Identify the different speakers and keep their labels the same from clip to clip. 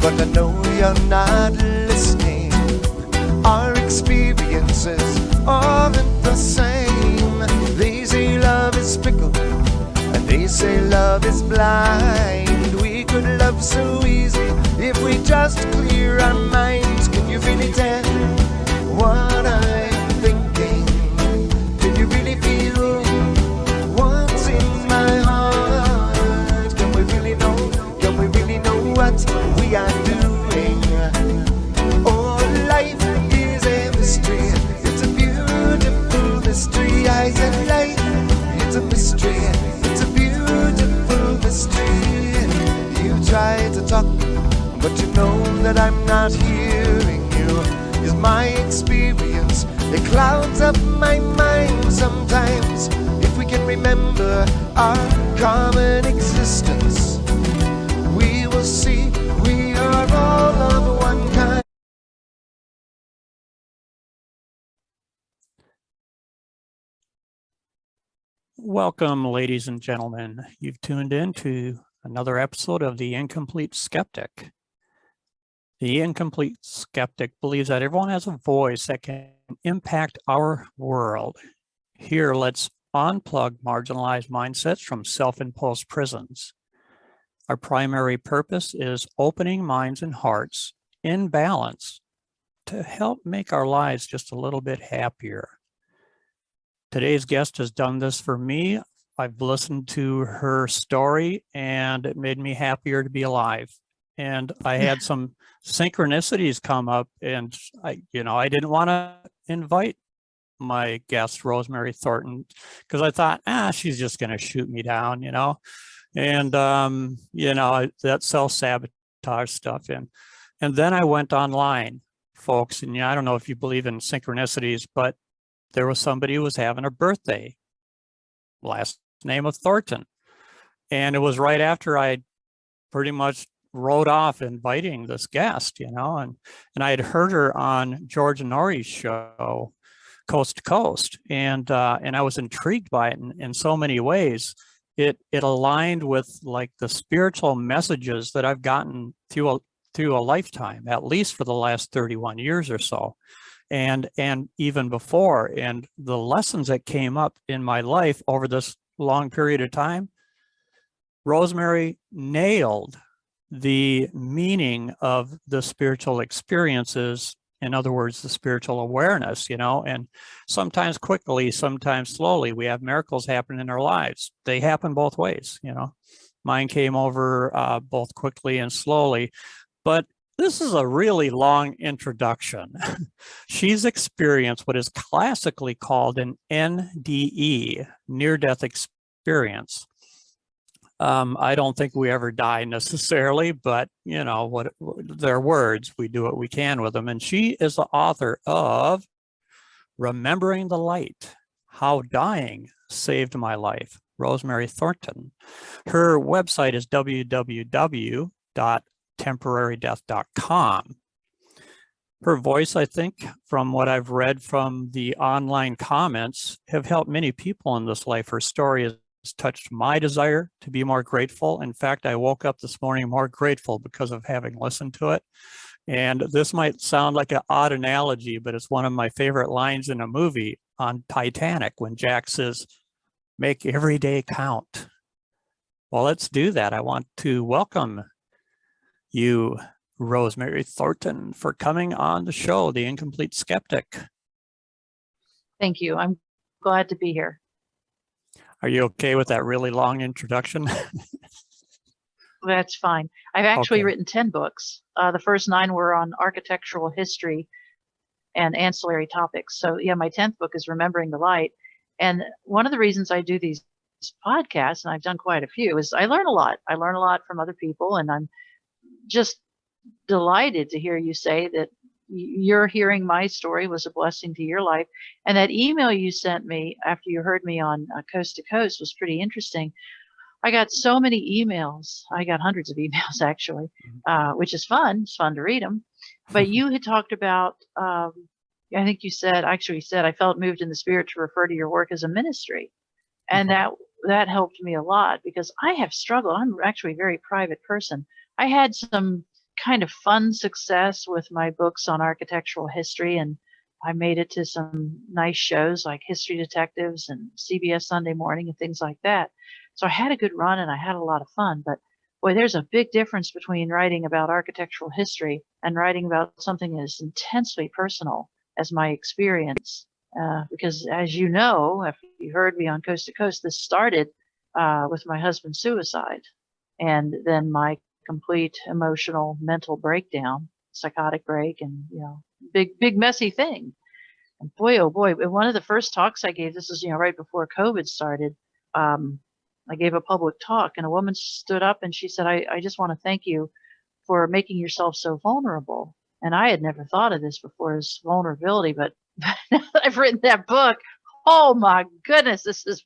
Speaker 1: but I know you're not listening. Our experiences aren't the same. They say love is fickle, and they say love is blind. We could love so easy if we just clear our minds. Can you really tell what I'm thinking? Can you really feel what's in my heart? Can we really know what we are doing? Oh, life is a mystery. It's a beautiful mystery. I said life, it's a mystery. It's a beautiful mystery. You try to talk, but you know that I'm not hearing you. Is my experience, it clouds up my mind sometimes. If we can remember our common existence, we will see we are all of one kind.
Speaker 2: Welcome, ladies and gentlemen. You've tuned in to another episode of The Incomplete Skeptic. The Incomplete Skeptic believes that everyone has a voice that can impact our world. Here, let's unplug marginalized mindsets from self-imposed prisons. Our primary purpose is opening minds and hearts in balance to help make our lives just a little bit happier. Today's guest has done this for me. I've listened to her story and it made me happier to be alive. And I had some synchronicities come up, and I didn't want to invite my guest, Rosemary Thornton, because I thought, she's just going to shoot me down, and, that self-sabotage stuff. And then I went online, folks, and I don't know if you believe in synchronicities, but there was somebody who was having a birthday, last name of Thornton. And it was right after I pretty much wrote off inviting this guest, and I had heard her on George Norrie's show, Coast to Coast, and I was intrigued by it in so many ways. It aligned with like the spiritual messages that I've gotten through a lifetime, at least for the last 31 years or so. And even before, and the lessons that came up in my life over this long period of time, Rosemary nailed the meaning of the spiritual experiences. In other words, the spiritual awareness, and sometimes quickly, sometimes slowly, we have miracles happen in our lives. They happen both ways, Mine came over both quickly and slowly, but this is a really long introduction. She's experienced what is classically called an NDE, near-death experience. I don't think we ever die necessarily, but what their words, we do what we can with them. And she is the author of Remembering the Light, How Dying Saved My Life, Rosemary Thornton. Her website is www.temporarydeath.com. Her voice, I think, from what I've read from the online comments, have helped many people in this life. Her story has touched my desire to be more grateful. In fact, I woke up this morning more grateful because of having listened to it. And this might sound like an odd analogy, but it's one of my favorite lines in a movie on Titanic when Jack says, "Make every day count." Well, let's do that. I want to welcome you, Rosemary Thornton, for coming on the show, The Incomplete Skeptic.
Speaker 3: Thank you. I'm glad to be here.
Speaker 2: Are you okay with that really long introduction?
Speaker 3: That's fine. I've actually written 10 books. The first 9 were on architectural history and ancillary topics. So yeah, my 10th book is Remembering the Light. And one of the reasons I do these podcasts, and I've done quite a few, is I learn a lot. I learn a lot from other people, and I'm just delighted to hear you say that your hearing my story was a blessing to your life. And that email you sent me after you heard me on Coast to Coast was pretty interesting. I got so many emails. I got hundreds of emails actually, which is fun. It's fun to read them. But you had talked about, I think you said, actually said, I felt moved in the spirit to refer to your work as a ministry. And that helped me a lot because I have struggled. I'm actually a very private person. I had some kind of fun success with my books on architectural history, and I made it to some nice shows like History Detectives and CBS Sunday Morning and things like that. So I had a good run and I had a lot of fun. But boy, there's a big difference between writing about architectural history and writing about something as intensely personal as my experience. Because as you know, if you heard me on Coast to Coast, this started with my husband's suicide and then my complete emotional mental breakdown, psychotic break, and big messy thing. And boy, oh boy, one of the first talks I gave, this was right before COVID started, I gave a public talk and a woman stood up and she said, I just want to thank you for making yourself so vulnerable. And I had never thought of this before as vulnerability, but now that I've written that book, oh my goodness, this is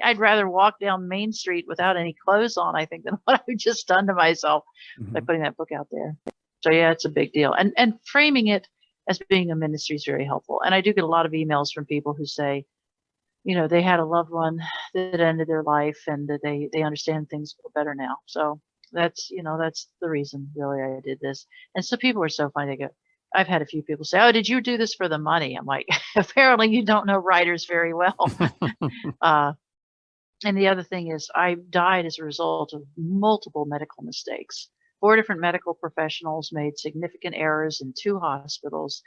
Speaker 3: I'd rather walk down Main Street without any clothes on, I think, than what I've just done to myself by putting that book out there. So yeah, it's a big deal. And framing it as being a ministry is very helpful. And I do get a lot of emails from people who say, they had a loved one that ended their life and that they understand things better now. So that's the reason really I did this. And so people are so funny. They go, I've had a few people say, oh, did you do this for the money? I'm like, apparently you don't know writers very well. And the other thing is I died as a result of multiple medical mistakes. 4 different medical professionals made significant errors in 2 hospitals.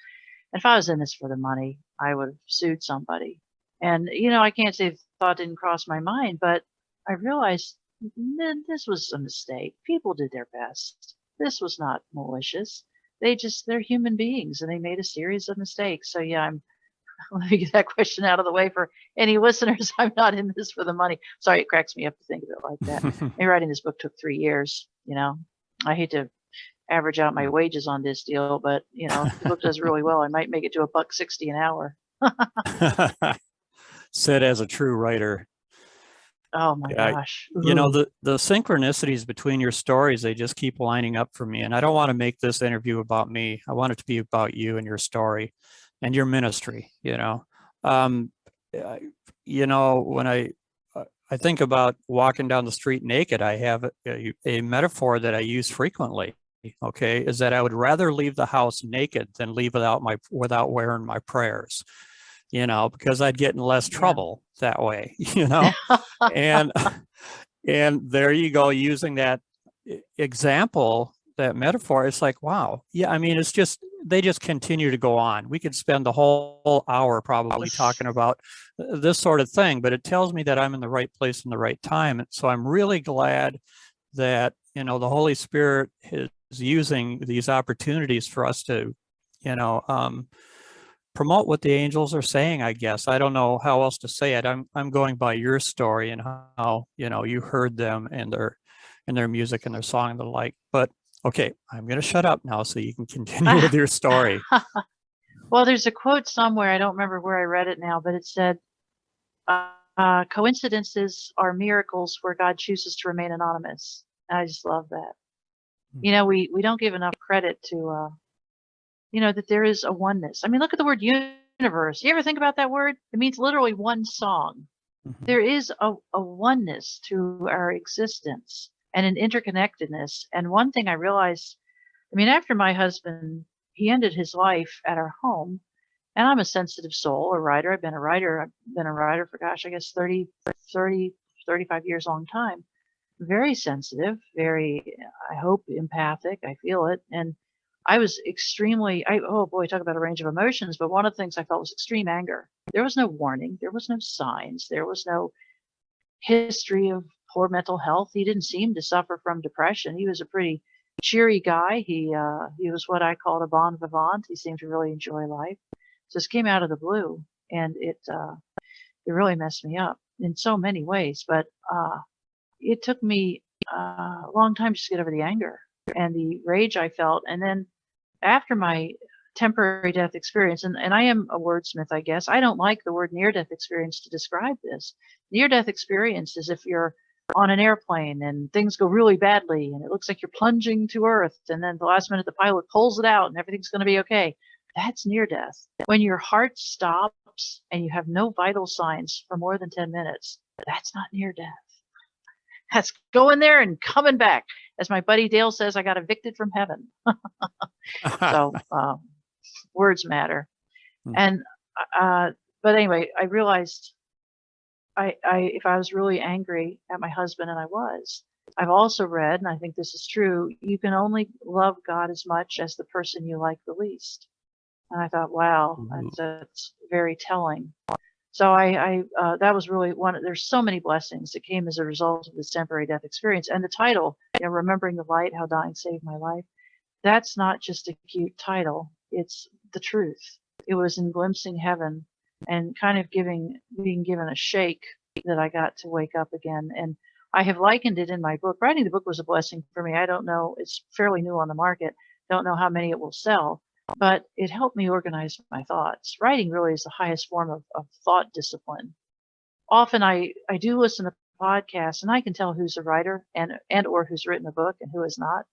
Speaker 3: And if I was in this for the money, I would have sued somebody. And, I can't say the thought didn't cross my mind, but I realized this was a mistake. People did their best. This was not malicious. They're human beings and they made a series of mistakes. So yeah, let me get that question out of the way for any listeners. I'm not in this for the money. Sorry, it cracks me up to think of it like that. Me writing this book took 3 years. I hate to average out my wages on this deal, but if the book does really well, I might make it to $1.60 an hour.
Speaker 2: Said as a true writer.
Speaker 3: Oh my gosh.
Speaker 2: The synchronicities between your stories, they just keep lining up for me. And I don't want to make this interview about me. I want it to be about you and your story and your ministry, when I think about walking down the street naked, I have a metaphor that I use frequently. Okay, is that I would rather leave the house naked than leave without wearing my prayers, because I'd get in less trouble that way, and there you go, using that example, that metaphor. It's like, wow, yeah, I mean, they just continue to go on. We could spend the whole hour probably talking about this sort of thing, but it tells me that I'm in the right place in the right time. And so I'm really glad that, the Holy Spirit is using these opportunities for us to, promote what the angels are saying, I guess. I don't know how else to say it. I'm going by your story and how, you heard them and their music and their song and the like. But okay, I'm going to shut up now so you can continue with your story.
Speaker 3: Well, there's a quote somewhere. I don't remember where I read it now, but it said, coincidences are miracles where God chooses to remain anonymous. And I just love that. We don't give enough credit to, that there is a oneness. I mean, look at the word universe. You ever think about that word? It means literally one song. Mm-hmm. There is a oneness to our existence and an interconnectedness. And one thing I realized, after my husband, he ended his life at our home, and I'm a sensitive soul, a writer. I've been a writer for, gosh, I guess 30, 35 years, long time. Very sensitive, very, I hope, empathic. I feel it. And I was oh boy, talk about a range of emotions. But one of the things I felt was extreme anger. There was no warning. There was no signs. There was no history of poor mental health. He didn't seem to suffer from depression. He was a pretty cheery guy. He was what I called a bon vivant. He seemed to really enjoy life. So this came out of the blue, and it really messed me up in so many ways. But it took me a long time just to get over the anger and the rage I felt. And then after my temporary death experience, and I am a wordsmith, I guess, I don't like the word near-death experience to describe this. Near-death experience is if you're on an airplane and things go really badly and it looks like you're plunging to earth, and then the last minute the pilot pulls it out and everything's going to be okay. That's near-death. When your heart stops and you have no vital signs for more than 10 minutes, that's not near-death. That's going there and coming back. As my buddy Dale says, I got evicted from heaven. So words matter.
Speaker 2: Hmm.
Speaker 3: And but anyway, I realized if I was really angry at my husband, and I was, I've also read, and I think this is true, you can only love God as much as the person you like the least. And I thought, wow,
Speaker 2: Ooh.
Speaker 3: that's very telling. So I that was really there's so many blessings that came as a result of this temporary death experience. And the title, Remembering the Light, How Dying Saved My Life, that's not just a cute title. It's the truth. It was in glimpsing heaven and kind of being given a shake that I got to wake up again. And I have likened it in my book. Writing the book was a blessing for me. I don't know. It's fairly new on the market. Don't know how many it will sell, but it helped me organize my thoughts. Writing really is the highest form of thought discipline. Often I do listen to podcasts, and I can tell who's a writer and or who's written a book and who has not.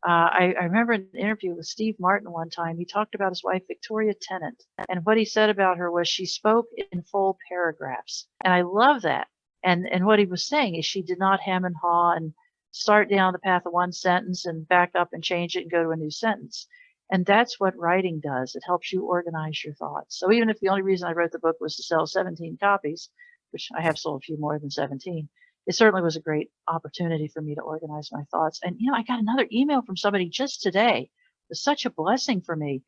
Speaker 3: I remember an interview with Steve Martin one time. He talked about his wife, Victoria Tennant. And what he said about her was she spoke in full paragraphs. And I love that. And what he was saying is she did not hem and haw and start down the path of one sentence and back up and change it and go to a new sentence. And that's what writing does. It helps you organize your thoughts. So even if the only reason I wrote the book was to sell 17 copies, which I have sold a few more than 17, it certainly was a great opportunity for me to organize my thoughts. And, I got another email from somebody just today. It was such a blessing for me.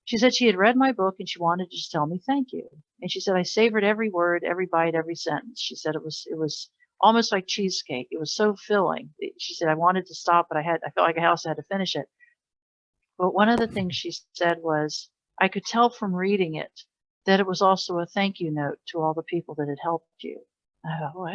Speaker 3: She said she had read my book and she wanted to just tell me thank you. And she said, I savored every word, every bite, every sentence. She said it was almost like cheesecake. It was so filling. She said, I wanted to stop, but I felt like I also had to finish it. But one of the things she said was, I could tell from reading it that it was also a thank you note to all the people that had helped you. I thought, oh,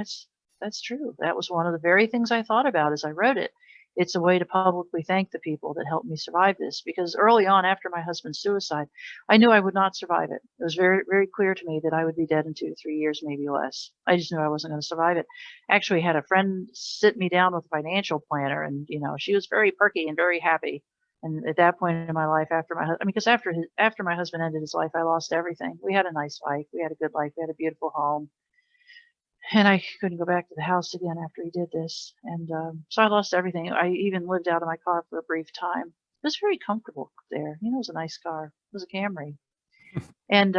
Speaker 3: that's true. That was one of the very things I thought about as I wrote it. It's a way to publicly thank the people that helped me survive this, because early on after my husband's suicide, I knew I would not survive it. It was very, very clear to me that I would be dead in 2 to 3 years, maybe less. I just knew I wasn't going to survive it. Actually, had a friend sit me down with a financial planner, and she was very perky and very happy. And at that point in my life, because after my husband ended his life, I lost everything. We had a nice life, we had a good life, we had a beautiful home. And I couldn't go back to the house again after he did this. And so I lost everything. I even lived out of my car for a brief time. It was very comfortable there. It was a nice car. It was a Camry. And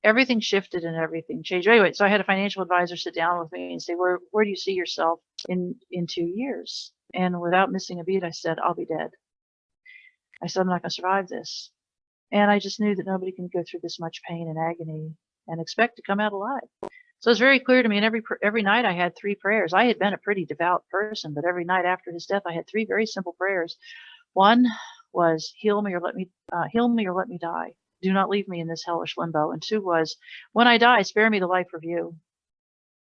Speaker 3: everything shifted and everything changed. Anyway, so I had a financial advisor sit down with me and say, where do you see yourself in 2 years? And without missing a beat, I said, I'll be dead. I said, I'm not going to survive this. And I just knew that nobody can go through this much pain and agony and expect to come out alive. So it's very clear to me, and every night I had 3 prayers. I had been a pretty devout person, but every night after his death, I had 3 very simple prayers. One was, heal me or let me die. Do not leave me in this hellish limbo. And 2 was, when I die, spare me the life review.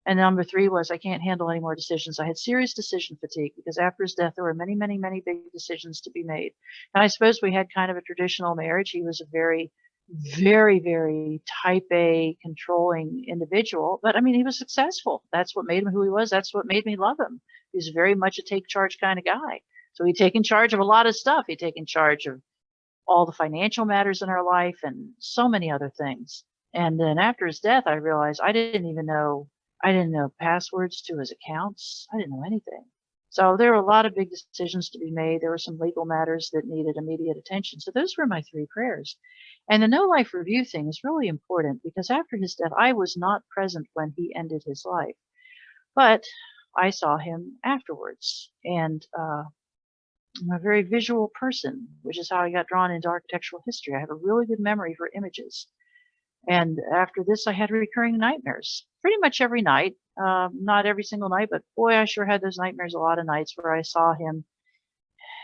Speaker 3: And number 3 was, I can't handle any more decisions. I had serious decision fatigue because after his death, there were many, many, many big decisions to be made. And I suppose we had kind of a traditional marriage. He was a very, very, very type A controlling individual, but he was successful. That's what made him who he was. That's what made me love him. He was very much a take charge kind of guy. So he'd taken charge of a lot of stuff. He'd taken charge of all the financial matters in our life and so many other things. And then after his death, I realized I didn't know passwords to his accounts. I didn't know anything. So there were a lot of big decisions to be made. There were some legal matters that needed immediate attention. So those were my 3 prayers. And the no life review thing is really important because after his death, I was not present when he ended his life, but I saw him afterwards. And I'm a very visual person, which is how I got drawn into architectural history. I have a really good memory for images. And after this, I had recurring nightmares pretty much every night. Not every single night, but boy, I sure had those nightmares a lot of nights where I saw him.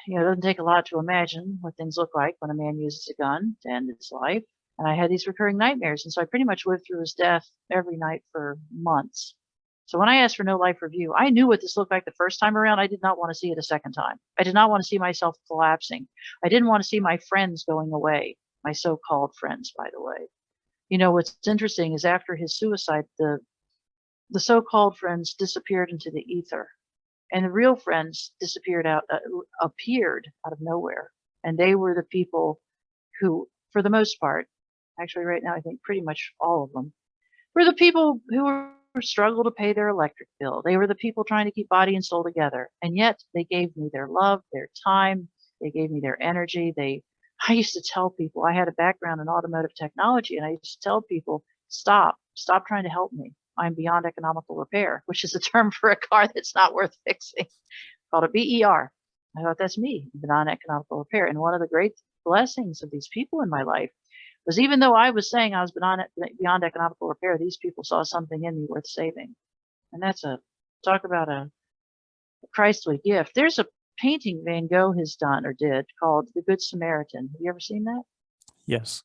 Speaker 3: It doesn't take a lot to imagine what things look like when a man uses a gun to end his life. And I had these recurring nightmares. And so I pretty much lived through his death every night for months. So when I asked for no life review, I knew what this looked like the first time around. I did not want to see it a second time. I did not want to see myself collapsing. I didn't want to see my friends going away, my so-called friends, by the way. What's interesting is after his suicide, the so-called friends disappeared into the ether. And the real friends appeared out of nowhere. And they were the people who, for the most part, actually right now I think pretty much all of them, were the people who were struggle to pay their electric bill. They were the people trying to keep body and soul together. And yet they gave me their love, their time. They gave me their energy. I used to tell people, I had a background in automotive technology, and I used to tell people, stop trying to help me. I'm beyond economical repair, which is a term for a car that's not worth fixing, called a BER. I thought, that's me, beyond economical repair. And one of the great blessings of these people in my life was, even though I was saying I was beyond economical repair, these people saw something in me worth saving. And talk about a Christly gift. There's a painting Van Gogh has done or did called The Good Samaritan. Have you ever seen that?
Speaker 2: Yes.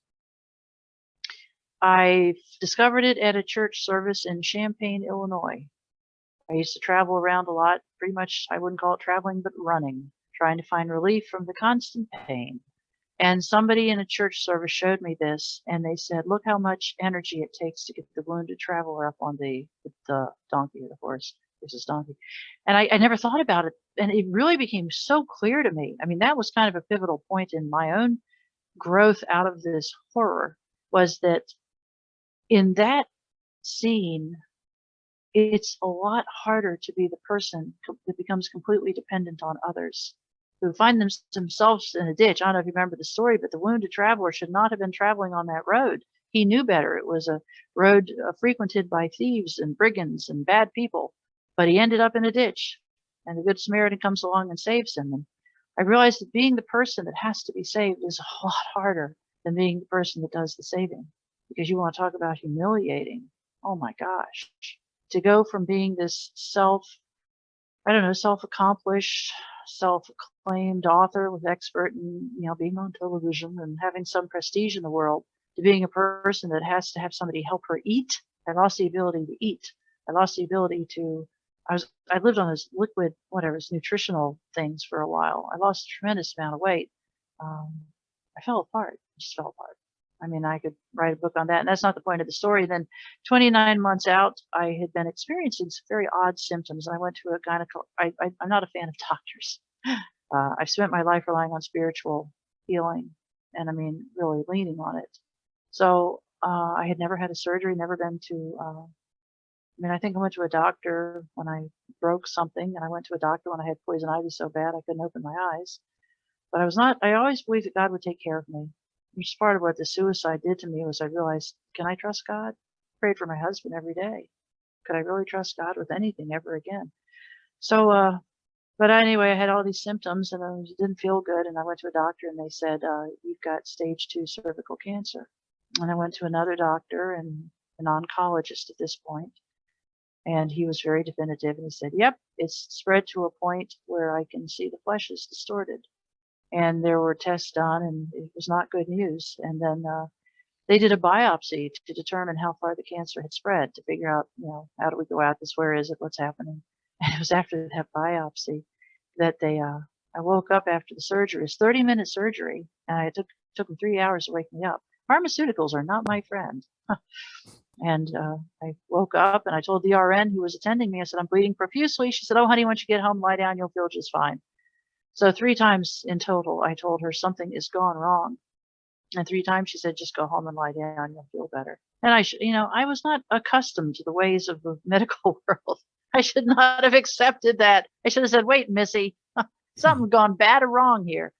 Speaker 3: I discovered it at a church service in Champaign, Illinois. I used to travel around a lot, pretty much, I wouldn't call it traveling, but running, trying to find relief from the constant pain. And somebody in a church service showed me this, and they said, look how much energy it takes to get the wounded traveler up on the donkey or the horse. This is donkey. And I never thought about it. And it really became so clear to me. I mean, that was kind of a pivotal point in my own growth out of this horror, was that in that scene, it's a lot harder to be the person that becomes completely dependent on others, who find themselves in a ditch. I don't know if you remember the story, but the wounded traveler should not have been traveling on that road. He knew better. It was a road frequented by thieves and brigands and bad people, but he ended up in a ditch, and the Good Samaritan comes along and saves him. And I realized that being the person that has to be saved is a lot harder than being the person that does the saving, because you want to talk about humiliating. Oh my gosh. To go from being this self-accomplished, self-acclaimed author with expert in, being on television and having some prestige in the world, to being a person that has to have somebody help her eat. I lost the ability to eat. I lost the ability to, I lived on this liquid, nutritional things for a while. I lost a tremendous amount of weight. I fell apart, just fell apart. I mean, I could write a book on that, and that's not the point of the story. Then 29 months out, I had been experiencing some very odd symptoms. I went to a gynecologist. I'm not a fan of doctors. I've spent my life relying on spiritual healing, and I mean, really leaning on it. So I had never had a surgery, never been to, I think I went to a doctor when I broke something, and I went to a doctor when I had poison ivy so bad I couldn't open my eyes. But I always believed that God would take care of me. Which is part of what the suicide did to me, was I realized, can I trust God? I prayed for my husband every day. Could I really trust God with anything ever again? So, but anyway, I had all these symptoms and I didn't feel good. And I went to a doctor and they said, you've got stage 2 cervical cancer. And I went to another doctor and an oncologist at this point. And he was very definitive. And he said, yep, it's spread to a point where I can see the flesh is distorted. And there were tests done, and it was not good news. And then they did a biopsy to determine how far the cancer had spread, to figure out, how do we go at this? Where is it? What's happening? And it was after that biopsy that I woke up after the surgery. It's 30-minute surgery, and it took them 3 hours to wake me up. Pharmaceuticals are not my friend. And I woke up and I told the RN who was attending me, I said, I'm bleeding profusely. She said, oh, honey, once you get home, lie down, you'll feel just fine. So 3 times in total, I told her something is gone wrong. And 3 times she said, just go home and lie down, you'll feel better. And I was not accustomed to the ways of the medical world. I should not have accepted that. I should have said, wait, Missy, something's gone bad or wrong here.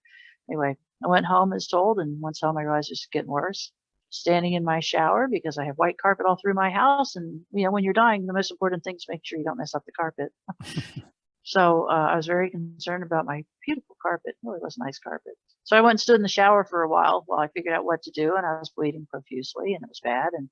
Speaker 3: Anyway, I went home as told, and once home I realized it was getting worse. Standing in my shower, because I have white carpet all through my house. And, when you're dying, the most important thing is make sure you don't mess up the carpet. So I was very concerned about my beautiful carpet. It really was a nice carpet. So I went and stood in the shower for a while I figured out what to do, and I was bleeding profusely, and it was bad. And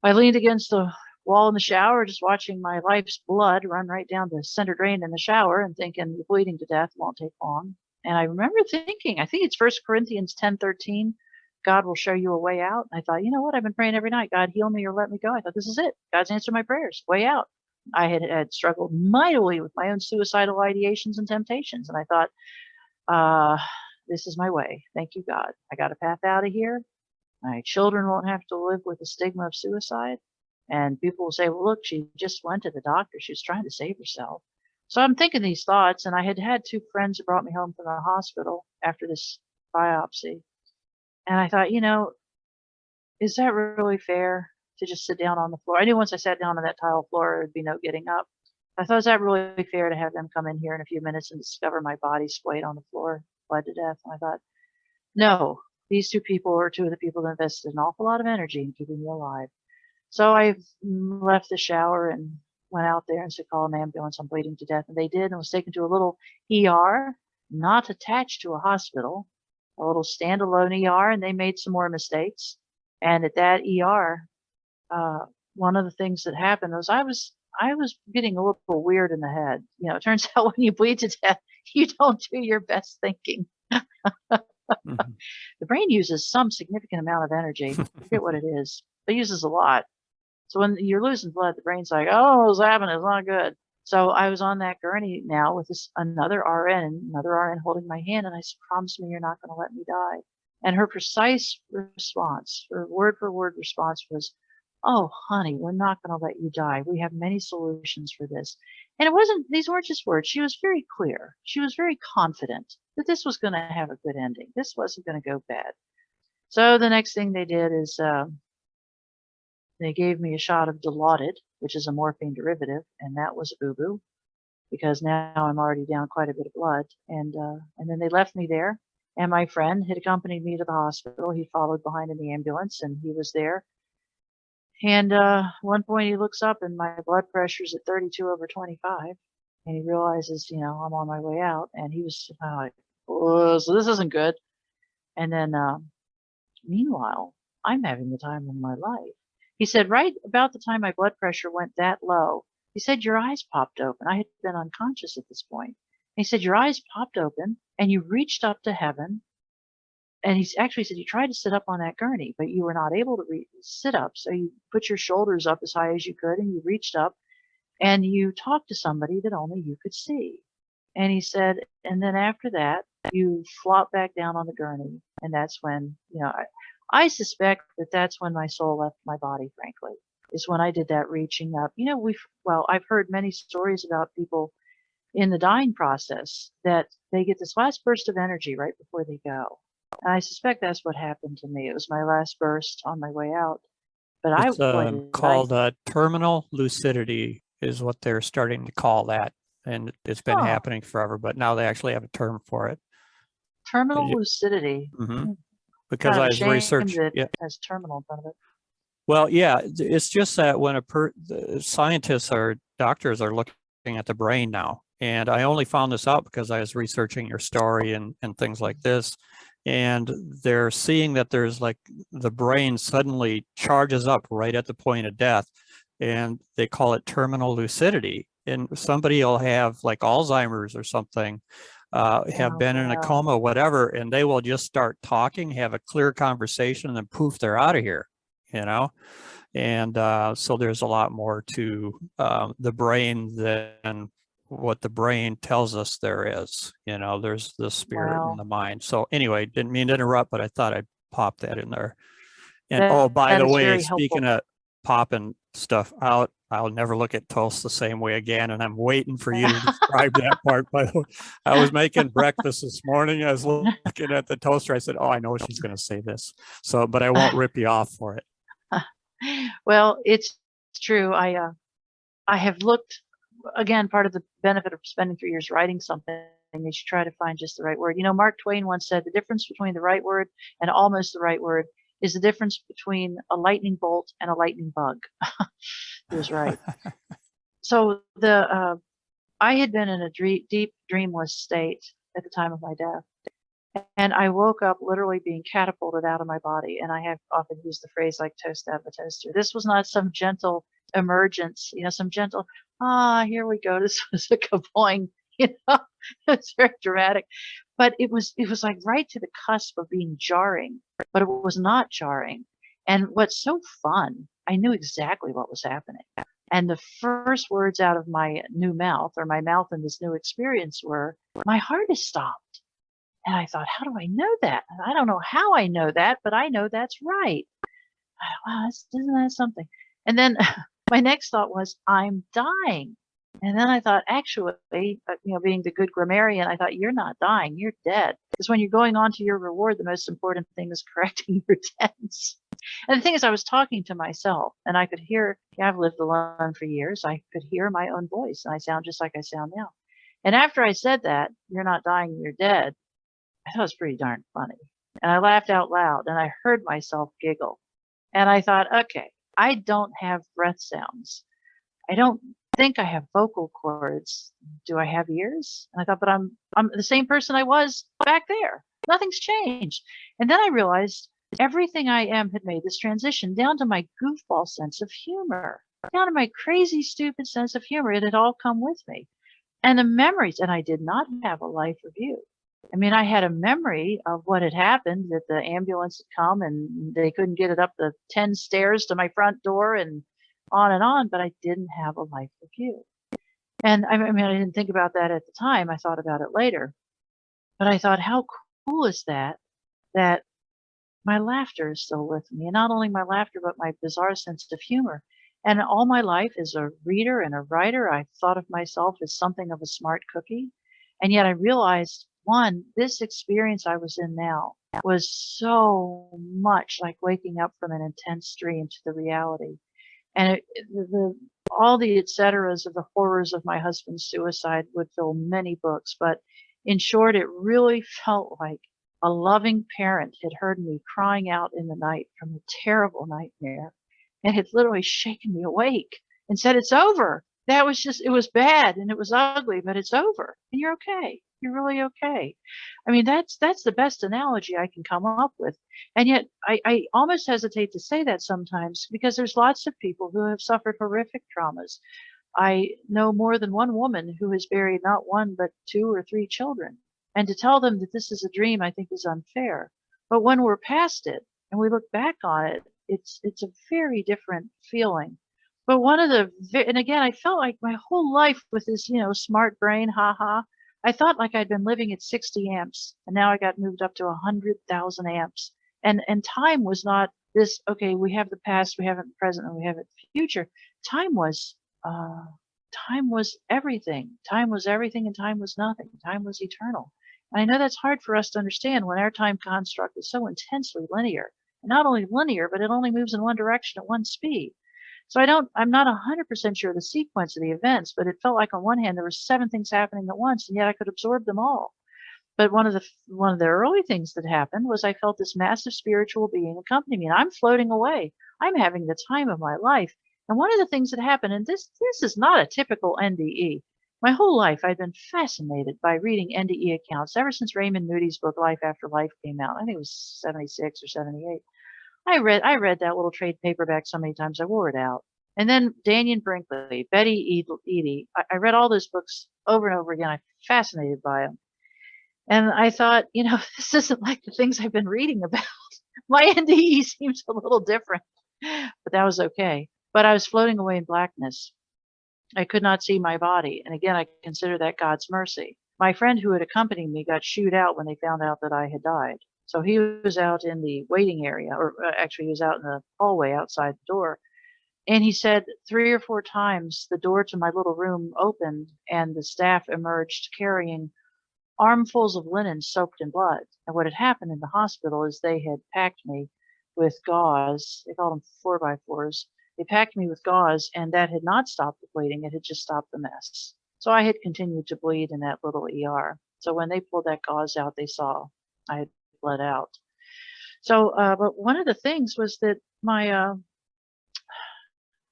Speaker 3: I leaned against the wall in the shower, just watching my life's blood run right down the center drain in the shower, and thinking, you're bleeding to death, won't take long. And I remember thinking, I think it's 1 Corinthians 10:13, God will show you a way out. And I thought, you know what? I've been praying every night, God, heal me or let me go. I thought, this is it. God's answered my prayers, way out. I had struggled mightily with my own suicidal ideations and temptations. And I thought, this is my way. Thank you, God. I got a path out of here. My children won't have to live with the stigma of suicide. And people will say, well, look, she just went to the doctor. She was trying to save herself. So I'm thinking these thoughts. And I had 2 friends who brought me home from the hospital after this biopsy. And I thought, is that really fair? to just sit down on the floor. I knew once I sat down on that tile floor, there would be no getting up. I thought, is that really fair to have them come in here in a few minutes and discover my body splayed on the floor, bled to death? And I thought, no, these two people are two of the people that invested an awful lot of energy in keeping me alive. So I left the shower and went out there and said, call an ambulance, I'm bleeding to death. And they did, and was taken to a little ER, not attached to a hospital, a little standalone ER, and they made some more mistakes. And at that ER, one of the things that happened was I was getting a little weird in the head. You know, it turns out when you bleed to death, you don't do your best thinking.
Speaker 2: Mhm.
Speaker 3: The brain uses some significant amount of energy. I forget what it is. It uses a lot. So when you're losing blood, the brain's like, oh, what's happening? It's not good. So I was on that gurney now with another RN holding my hand, and I said, promise me you're not going to let me die. And her precise response, her word for word response was, oh, honey, we're not going to let you die. We have many solutions for this. And these weren't just words. She was very clear. She was very confident that this was going to have a good ending. This wasn't going to go bad. So the next thing they did is they gave me a shot of Dilaudid, which is a morphine derivative, and that was a boo-boo because now I'm already down quite a bit of blood. And then they left me there, and my friend had accompanied me to the hospital. He followed behind in the ambulance, and he was there. And one point he looks up, and my blood pressure's at 32/25, and he realizes, you know, I'm on my way out, and he was like, oh, so this isn't good. And then meanwhile, I'm having the time of my life. He said, right about the time my blood pressure went that low, he said, your eyes popped open. I had been unconscious at this point. And he said, your eyes popped open and you reached up to heaven. And he actually said, you tried to sit up on that gurney, but you were not able to sit up. So you put your shoulders up as high as you could and you reached up and you talked to somebody that only you could see. And he said, and then after that, you flop back down on the gurney. And that's when, you know, I suspect that that's when my soul left my body, frankly, is when I did that reaching up. You know, I've heard many stories about people in the dying process that they get this last burst of energy right before they go. And I suspect that's what happened to me. It was my last burst on my way out. But
Speaker 2: It's called terminal lucidity is what they're starting to call that. And it's been happening forever, but now they actually have a term for it.
Speaker 3: Terminal lucidity.
Speaker 2: Mm-hmm. Because I was researching,
Speaker 3: it has terminal in front of it.
Speaker 2: Well, yeah, it's just that when scientists or doctors are looking at the brain now, and I only found this out because I was researching your story and things like this, and they're seeing that there's like the brain suddenly charges up right at the point of death, and they call it terminal lucidity. And somebody will have like Alzheimer's or something, have been in a coma, whatever, and they will just start talking, have a clear conversation, and then poof, they're out of here, you know? And so there's a lot more to the brain than what the brain tells us there is. You know, there's the spirit and the mind. So anyway, didn't mean to interrupt, but I thought I'd pop that in there. And by the way, speaking of popping stuff out, I'll never look at toast the same way again. And I'm waiting for you to describe that part. By the way, I was making breakfast this morning. I was looking at the toaster. I said, oh, I know she's going to say this. So, but I won't rip you off for it.
Speaker 3: Well, it's true. I have looked, again, part of the benefit of spending 3 years writing something is you try to find just the right word. You know, Mark Twain once said the difference between the right word and almost the right word is the difference between a lightning bolt and a lightning bug. He was right. So I had been in a deep dreamless state at the time of my death. And I woke up literally being catapulted out of my body. And I have often used the phrase like toast out of a toaster. This was not some gentle emergence, you know, some gentle, here we go. This was a kaboing, you know, it's very dramatic. But it was like right to the cusp of being jarring, but it was not jarring. And what's so fun, I knew exactly what was happening. And the first words out of my new mouth, or my mouth in this new experience, were, my heart has stopped. And I thought, how do I know that? And I don't know how I know that, but I know that's right. Wow, isn't that something? And then my next thought was, I'm dying. And then I thought, actually, you know, being the good grammarian, I thought, you're not dying, you're dead. Because when you're going on to your reward, the most important thing is correcting your tense. And the thing is, I was talking to myself, and I could hear, yeah, I've lived alone for years. I could hear my own voice, and I sound just like I sound now. And after I said that, you're not dying, you're dead, I thought it was pretty darn funny. And I laughed out loud, and I heard myself giggle. And I thought, okay, I don't have breath sounds. I don't think I have vocal cords. Do I have ears? And I thought, but I'm the same person I was back there. Nothing's changed. And then I realized everything I am had made this transition down to my goofball sense of humor, down to my crazy, stupid sense of humor. It had all come with me. And the memories, and I did not have a life review. I mean, I had a memory of what had happened, that the ambulance had come and they couldn't get it up the 10 stairs to my front door and on, but I didn't have a life review. And I mean, I didn't think about that at the time. I thought about it later. But I thought, how cool is that my laughter is still with me? And not only my laughter, but my bizarre sense of humor. And all my life as a reader and a writer, I thought of myself as something of a smart cookie. And yet I realized, one, this experience I was in now was so much like waking up from an intense dream to the reality. And all the et ceteras of the horrors of my husband's suicide would fill many books. But in short, it really felt like a loving parent had heard me crying out in the night from a terrible nightmare and had literally shaken me awake and said, it's over. That was just, it was bad and it was ugly, but it's over and you're okay. You're really okay. I mean, that's the best analogy I can come up with. And yet I almost hesitate to say that sometimes because there's lots of people who have suffered horrific traumas. I know more than one woman who has buried not one, but 2 or 3 children. And to tell them that this is a dream, I think is unfair. But when we're past it and we look back on it, it's a very different feeling. But and again, I felt like my whole life with this, smart brain, I thought like I'd been living at 60 amps and now I got moved up to 100,000 amps. And time was not this, okay, we have the past, we have it the present, and we have it the future. Time was everything. Time was everything and time was nothing. Time was eternal. And I know that's hard for us to understand when our time construct is so intensely linear. And not only linear, but it only moves in one direction at one speed. So I'm not 100% sure of the sequence of the events, but it felt like on one hand there were 7 things happening at once, and yet I could absorb them all. But one of the early things that happened was I felt this massive spiritual being accompany me, and I'm floating away. I'm having the time of my life. And one of the things that happened, and this is not a typical NDE. My whole life I've been fascinated by reading NDE accounts ever since Raymond Moody's book Life After Life came out. I think it was 76 or 78. I read that little trade paperback so many times I wore it out. And then Dannion Brinkley, Betty Eadie. I read all those books over and over again. I'm fascinated by them. And I thought, this isn't like the things I've been reading about. My NDE seems a little different, but that was okay. But I was floating away in blackness. I could not see my body. And again, I consider that God's mercy. My friend who had accompanied me got shooed out when they found out that I had died. So he was out in the waiting area, or actually he was out in the hallway outside the door. And he said 3 or 4 times the door to my little room opened and the staff emerged carrying armfuls of linen soaked in blood. And what had happened in the hospital is they had packed me with gauze. They called them 4x4s. They packed me with gauze, and that had not stopped the bleeding. It had just stopped the mess. So I had continued to bleed in that little ER. So when they pulled that gauze out, they saw I had bled out. So, but one of the things was that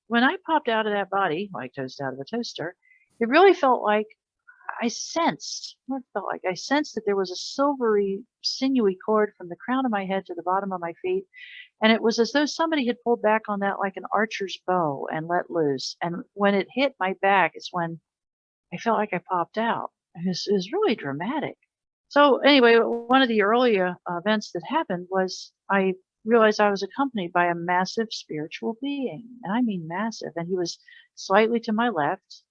Speaker 3: when I popped out of that body, like toast out of a toaster, it really felt like I sensed that there was a silvery, sinewy cord from the crown of my head to the bottom of my feet. And it was as though somebody had pulled back on that like an archer's bow and let loose. And when it hit my back, it's when I felt like I popped out. It was really dramatic. So anyway, one of the early events that happened was I realized I was accompanied by a massive spiritual being. And I mean massive. And he was slightly to my left,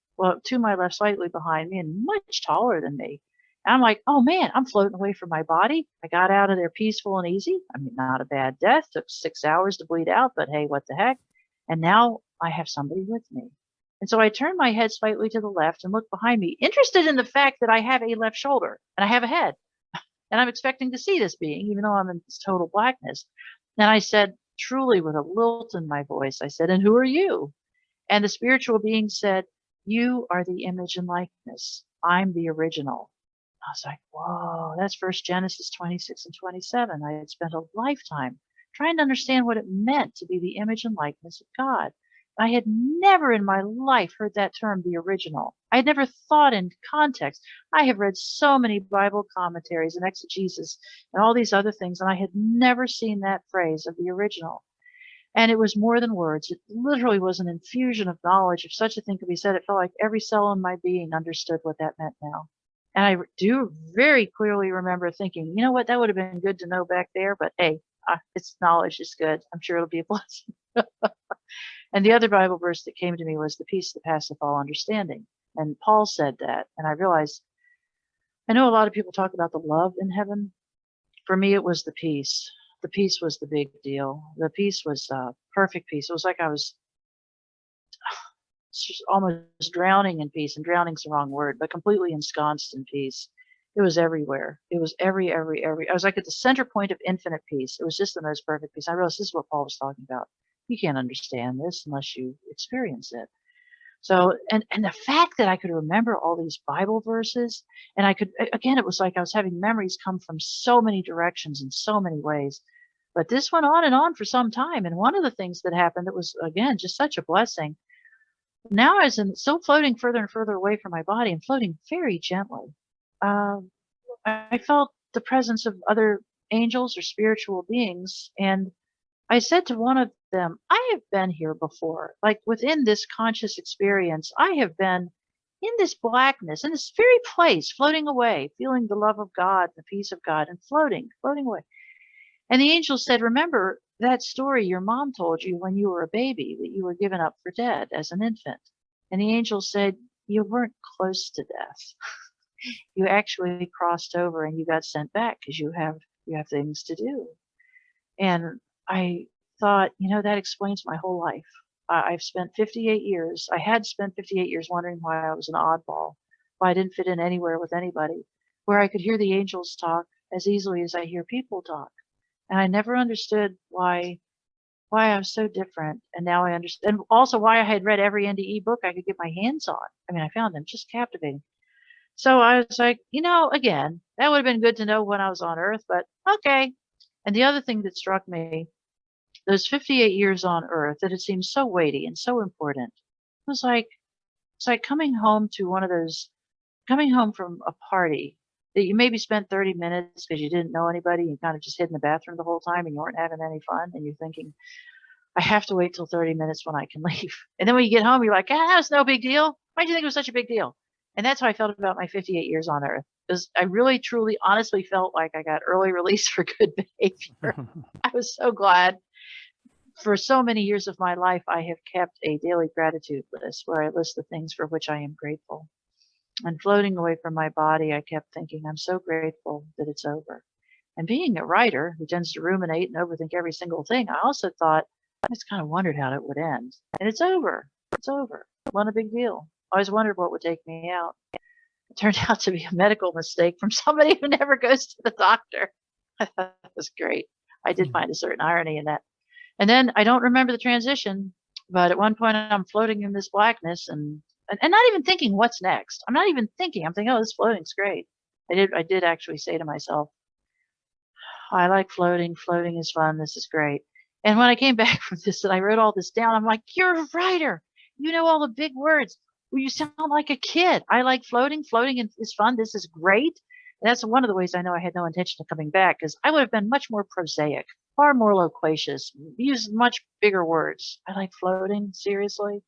Speaker 3: slightly behind me, and much taller than me. And I'm like, oh man, I'm floating away from my body. I got out of there peaceful and easy. I mean, not a bad death. Took 6 hours to bleed out, but hey, what the heck? And now I have somebody with me. And so I turned my head slightly to the left and looked behind me, interested in the fact that I have a left shoulder and I have a head. And I'm expecting to see this being, even though I'm in this total blackness. And I said, truly with a lilt in my voice, I said, "And who are you?" And the spiritual being said, "You are the image and likeness. I'm the original." I was like, whoa, that's First Genesis 26 and 27. I had spent a lifetime trying to understand what it meant to be the image and likeness of God. I had never in my life heard that term, the original. I had never thought in context. I have read so many Bible commentaries and exegesis and all these other things, and I had never seen that phrase of the original. And it was more than words. It literally was an infusion of knowledge. If such a thing could be said, it felt like every cell in my being understood what that meant now. And I do very clearly remember thinking, you know what, that would have been good to know back there, but hey, it's knowledge is good. I'm sure it'll be a blessing. And the other Bible verse that came to me was the peace that passeth all understanding. And Paul said that. And I realized, I know a lot of people talk about the love in heaven. For me, it was the peace. The peace was the big deal. The peace was perfect peace. It was like I was just almost drowning in peace, and drowning's the wrong word, but completely ensconced in peace. It was everywhere. It was every. I was like at the center point of infinite peace. It was just the most perfect peace. I realized this is what Paul was talking about. You can't understand this unless you experience it. So, and the fact that I could remember all these Bible verses, and I could, again, it was like I was having memories come from so many directions in so many ways. But this went on and on for some time. And one of the things that happened that was, again, just such a blessing. Now I was still floating further and further away from my body and floating very gently. I felt the presence of other angels or spiritual beings. And I said to one of them, I have been here before. Like within this conscious experience, I have been in this blackness, in this very place, floating away, feeling the love of God, the peace of God, and floating away. And the angel said, remember that story your mom told you when you were a baby, that you were given up for dead as an infant. And the angel said, you weren't close to death. You actually crossed over and you got sent back because you have things to do. And I thought, that explains my whole life. I've spent 58 years. I had spent 58 years wondering why I was an oddball, why I didn't fit in anywhere with anybody, where I could hear the angels talk as easily as I hear people talk. And I never understood why I was so different. And now I understand. And also why I had read every NDE book I could get my hands on. I mean, I found them just captivating. So I was like, again, that would have been good to know when I was on Earth, but okay. And the other thing that struck me, those 58 years on Earth, that it seemed so weighty and so important. It was like, it's like coming home from a party that you maybe spent 30 minutes because you didn't know anybody. You kind of just hid in the bathroom the whole time and you weren't having any fun. And you're thinking, I have to wait till 30 minutes when I can leave. And then when you get home, you're like, that was no big deal. Why'd you think it was such a big deal? And that's how I felt about my 58 years on Earth. Because I really, truly, honestly felt like I got early release for good behavior. I was so glad. For so many years of my life, I have kept a daily gratitude list where I list the things for which I am grateful. And floating away from my body, I kept thinking, I'm so grateful that it's over. And being a writer who tends to ruminate and overthink every single thing, I also thought, I just kind of wondered how it would end. And it's over. It's over. Not a big deal. I always wondered what would take me out. It turned out to be a medical mistake from somebody who never goes to the doctor. That was great. I did find a certain irony in that. And then I don't remember the transition, but at one point I'm floating in this blackness and not even thinking what's next. I'm not even thinking. I'm thinking, oh, this floating's great. I did actually say to myself, I like floating. Floating is fun. This is great. And when I came back from this and I wrote all this down, I'm like, you're a writer. You know all the big words. Well, you sound like a kid. I like floating. Floating is fun. This is great. And that's one of the ways I know I had no intention of coming back, because I would have been much more prosaic, far more loquacious, used much bigger words. I like floating, seriously.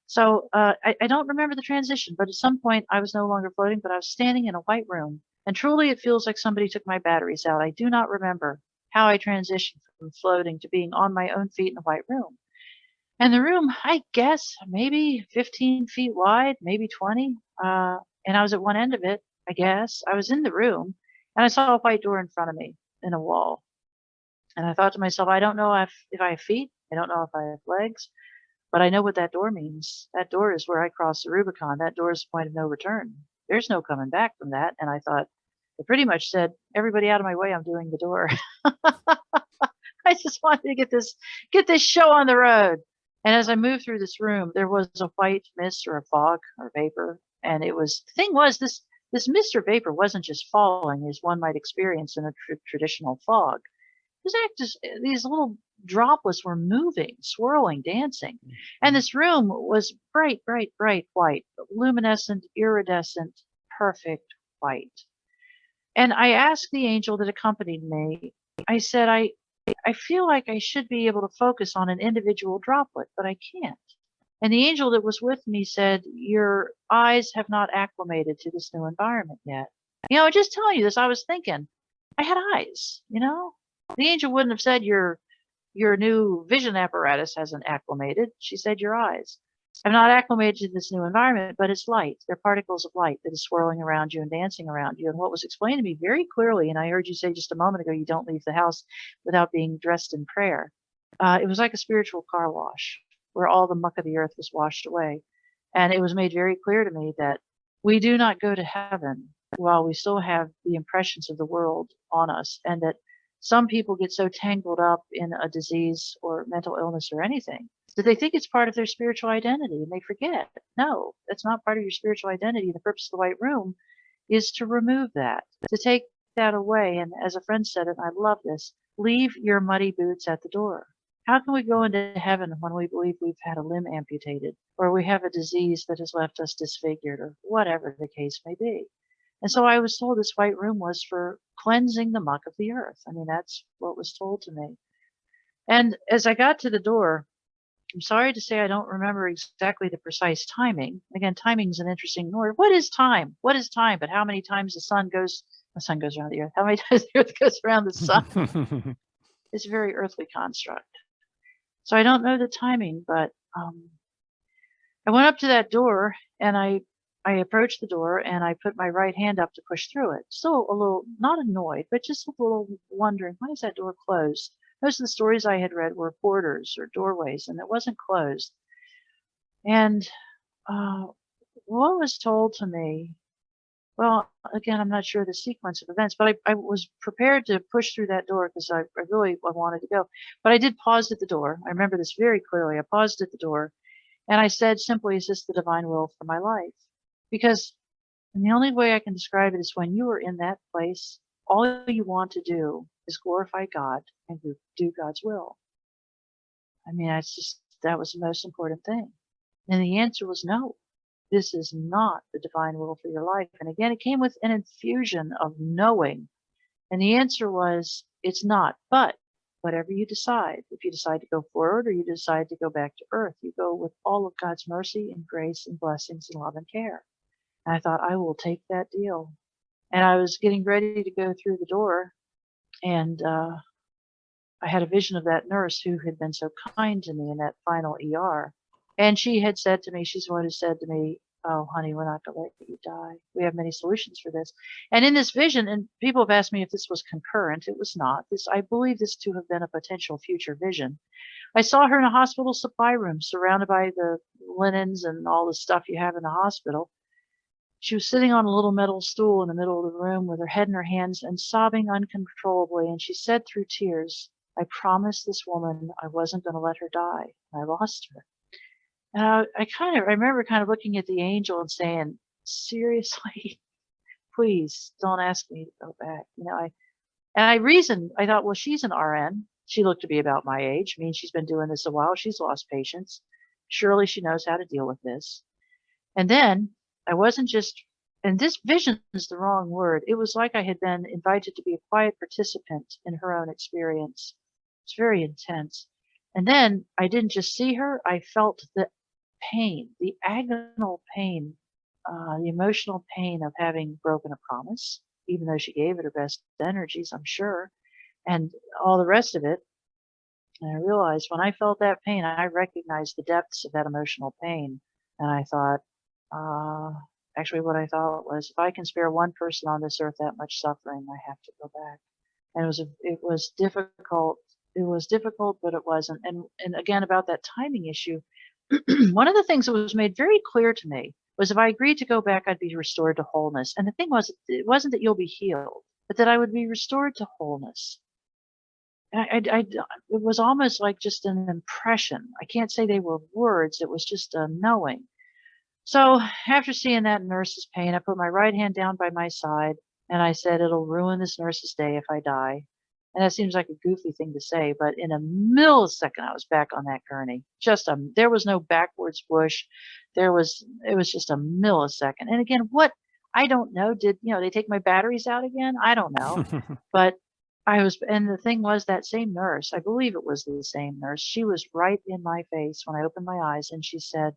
Speaker 3: So I don't remember the transition, but at some point I was no longer floating, but I was standing in a white room. And truly it feels like somebody took my batteries out. I do not remember how I transitioned from floating to being on my own feet in a white room. And the room, I guess, maybe 15 feet wide, maybe 20. And I was at one end of it, I guess. I was in the room and I saw a white door in front of me in a wall. And I thought to myself, I don't know if I have feet. I don't know if I have legs, but I know what that door means. That door is where I cross the Rubicon. That door is the point of no return. There's no coming back from that. And I thought, it pretty much said, everybody out of my way, I'm doing the door. I I just wanted to get this show on the road. And as I moved through this room, there was a white mist or a fog or vapor. And the thing was, this mist or vapor wasn't just falling as one might experience in a traditional fog. These little droplets were moving, swirling, dancing. And this room was bright, bright, bright white, luminescent, iridescent, perfect white. And I asked the angel that accompanied me, I said, I feel like I should be able to focus on an individual droplet, but I can't. And the angel that was with me said, your eyes have not acclimated to this new environment yet. Just telling you this, I was thinking, I had eyes, The angel wouldn't have said your new vision apparatus hasn't acclimated. She said your eyes. I'm not acclimated to this new environment, but it's light. They're particles of light that is swirling around you and dancing around you. And what was explained to me very clearly, and I heard you say just a moment ago, you don't leave the house without being dressed in prayer. It was like a spiritual car wash where all the muck of the earth was washed away. And it was made very clear to me that we do not go to heaven while we still have the impressions of the world on us, and that some people get so tangled up in a disease or mental illness or anything that they think it's part of their spiritual identity, and they forget, no, that's not part of your spiritual identity. The purpose of the white room is to remove that, to take that away. And as a friend said it, and I love this, leave your muddy boots at the door. How can we go into heaven when we believe we've had a limb amputated, or we have a disease that has left us disfigured, or whatever the case may be? And so I was told this white room was for cleansing the muck of the earth. I mean, that's what was told to me. And as I got to the door, I'm sorry to say I don't remember exactly the precise timing. Again, timing is an interesting word. What is time? What is time? But how many times the sun goes around the earth? How many times the earth goes around the sun? It's a very earthly construct. So I don't know the timing, but I went up to that door and I approached the door and I put my right hand up to push through it. Still a little, not annoyed, but just a little wondering, why is that door closed? Most of the stories I had read were borders or doorways, and it wasn't closed. And what was told to me, well, again, I'm not sure the sequence of events, but I was prepared to push through that door because I really wanted to go. But I did pause at the door. I remember this very clearly. I paused at the door and I said simply, is this the divine will for my life? Because the only way I can describe it is when you are in that place, all you want to do is glorify God and do God's will. I mean, that was the most important thing. And the answer was no. This is not the divine will for your life. And again, it came with an infusion of knowing. And the answer was, it's not. But whatever you decide, if you decide to go forward or you decide to go back to earth, you go with all of God's mercy and grace and blessings and love and care. And I thought, I will take that deal. And I was getting ready to go through the door, and I had a vision of that nurse who had been so kind to me in that final ER. And she had said to me, she's the one who said to me, oh, honey, we're not going to let you die. We have many solutions for this. And in this vision, and people have asked me if this was concurrent. It was not. I believe this to have been a potential future vision. I saw her in a hospital supply room surrounded by the linens and all the stuff you have in the hospital. She was sitting on a little metal stool in the middle of the room with her head in her hands and sobbing uncontrollably. And she said through tears, I promised this woman I wasn't going to let her die. I lost her. And I remember kind of looking at the angel and saying, seriously, please don't ask me to go back. I reasoned, I thought, well, she's an RN. She looked to be about my age. I mean, she's been doing this a while. She's lost patients. Surely she knows how to deal with this. And then I wasn't just, and this vision is the wrong word. It was like I had been invited to be a quiet participant in her own experience. It's very intense. And then I didn't just see her, I felt the pain, the agonal pain, the emotional pain of having broken a promise, even though she gave it her best energies, I'm sure, and all the rest of it. And I realized when I felt that pain, I recognized the depths of that emotional pain. And I thought, actually what I thought was, if I can spare one person on this earth that much suffering, I have to go back. And it was difficult. It was difficult, but it wasn't. And again, about that timing issue, one of the things that was made very clear to me was if I agreed to go back, I'd be restored to wholeness. And the thing was, it wasn't that you'll be healed, but that I would be restored to wholeness. it was almost like just an impression. I can't say they were words. It was just a knowing. So after seeing that nurse's pain, I put my right hand down by my side and I said, it'll ruin this nurse's day if I die. And that seems like a goofy thing to say, but in a millisecond, I was back on that gurney. There was no backwards push. It was just a millisecond. And again, I don't know. Did, they take my batteries out again? I don't know. But and the thing was, that same nurse, I believe it was the same nurse, she was right in my face when I opened my eyes and she said,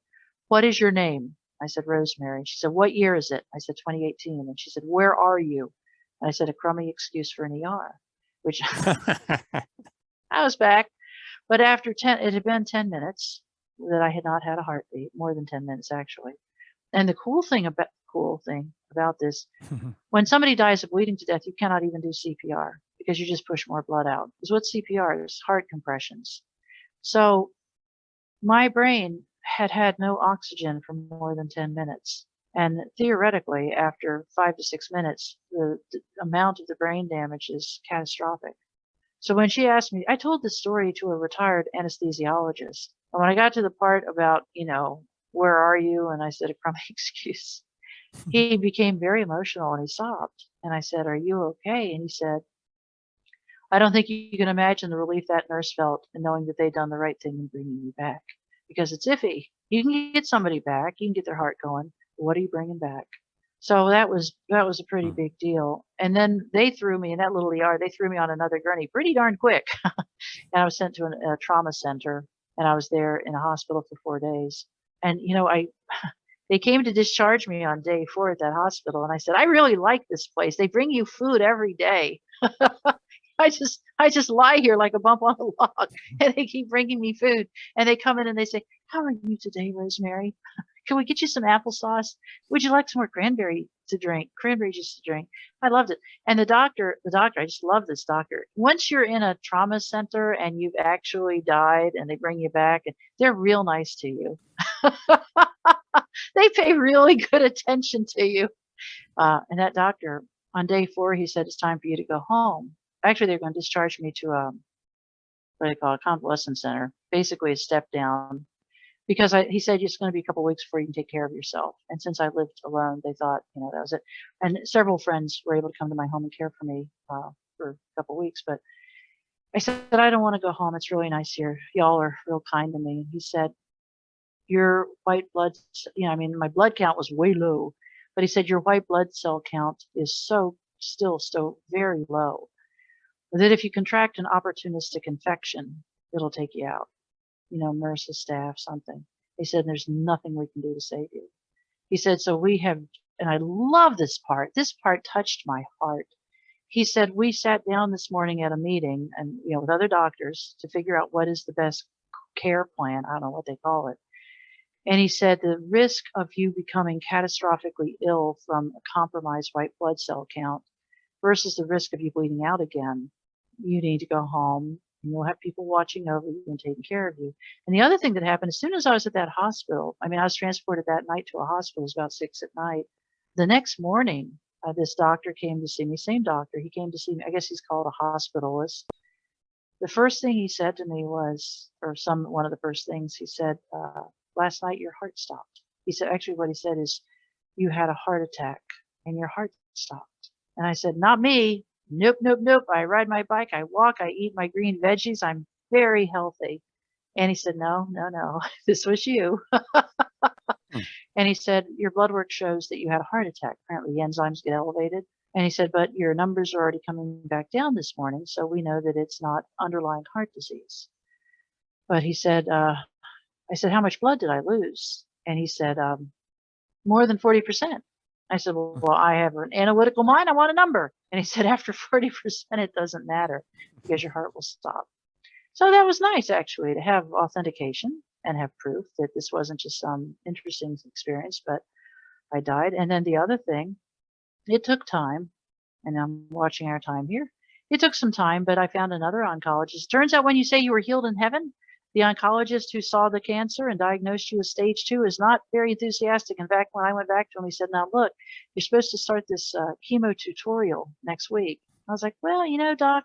Speaker 3: "What is your name?" I said, "Rosemary." She said, "What year is it?" I said, 2018. And she said, "Where are you?" And I said, "A crummy excuse for an ER," which I was back. But it had been 10 minutes that I had not had a heartbeat, more than 10 minutes actually. And the cool thing about this, when somebody dies of bleeding to death, you cannot even do CPR because you just push more blood out. Because what CPR is heart compressions. So my brain had no oxygen for more than 10 minutes. And theoretically, after 5 to 6 minutes, the amount of the brain damage is catastrophic. So when she asked me, I told this story to a retired anesthesiologist. And when I got to the part about, where are you? And I said, a crummy excuse. He became very emotional and he sobbed. And I said, "Are you okay?" And he said, "I don't think you can imagine the relief that nurse felt in knowing that they'd done the right thing in bringing you back. Because it's iffy. You can get somebody back. You can get their heart going. But what are you bringing back?" So that was a pretty big deal. And then they threw me in that little ER. They threw me on another gurney pretty darn quick. And I was sent to a trauma center. And I was there in a hospital for 4 days. And, they came to discharge me on day 4 at that hospital. And I said, "I really like this place. They bring you food every day." I just lie here like a bump on a log, and they keep bringing me food. And they come in and they say, "How are you today, Rosemary? Can we get you some applesauce? Would you like some more cranberry juice to drink?" I loved it. And the doctor, I just love this doctor. Once you're in a trauma center and you've actually died and they bring you back, and they're real nice to you. They pay really good attention to you. And that doctor, on day 4, he said, "It's time for you to go home." Actually, they're going to discharge me to what they call a convalescent center, basically a step down, because he said it's going to be a couple of weeks before you can take care of yourself. And since I lived alone, they thought, that was it. And several friends were able to come to my home and care for me for a couple of weeks. But I said, "I don't want to go home. It's really nice here. Y'all are real kind to me." And he said, "Your white blood, my blood count was way low, but he said your white blood cell count is still very low, that if you contract an opportunistic infection, it'll take you out. Nurses, staff, something." He said, "There's nothing we can do to save you." He said, "So we have," and I love this part. This part touched my heart. He said, "We sat down this morning at a meeting and, with other doctors to figure out what is the best care plan. I don't know what they call it." And he said, "The risk of you becoming catastrophically ill from a compromised white blood cell count versus the risk of you bleeding out again, you need to go home and you'll have people watching over you and taking care of you." And the other thing that happened, as soon as I was at that hospital, I was transported that night to a hospital. It was about 6 at night. The next morning, this doctor came to see me, same doctor. He came to see me. I guess he's called a hospitalist. The first thing he said to me was, one of the first things he said, "Last night your heart stopped." He said, actually what he said is, "You had a heart attack and your heart stopped." And I said, "Not me. Nope, nope, nope. I ride my bike. I walk. I eat my green veggies. I'm very healthy." And he said, "No, no, no. This was you." And he said, "Your blood work shows that you had a heart attack. Apparently enzymes get elevated." And he said, "But your numbers are already coming back down this morning. So we know that it's not underlying heart disease." But he said, I said, "How much blood did I lose?" And he said, "More than 40%. I said, well, I have an analytical mind. I want a number." And he said, "After 40%, it doesn't matter because your heart will stop." So that was nice, actually, to have authentication and have proof that this wasn't just some interesting experience, but I died. And then the other thing, it took time, and I'm watching our time here. It took some time, but I found another oncologist. Turns out when you say you were healed in heaven, the oncologist who saw the cancer and diagnosed you with stage 2 is not very enthusiastic. In fact, when I went back to him, he said, "Now look, you're supposed to start this chemo tutorial next week." I was like, well, doc,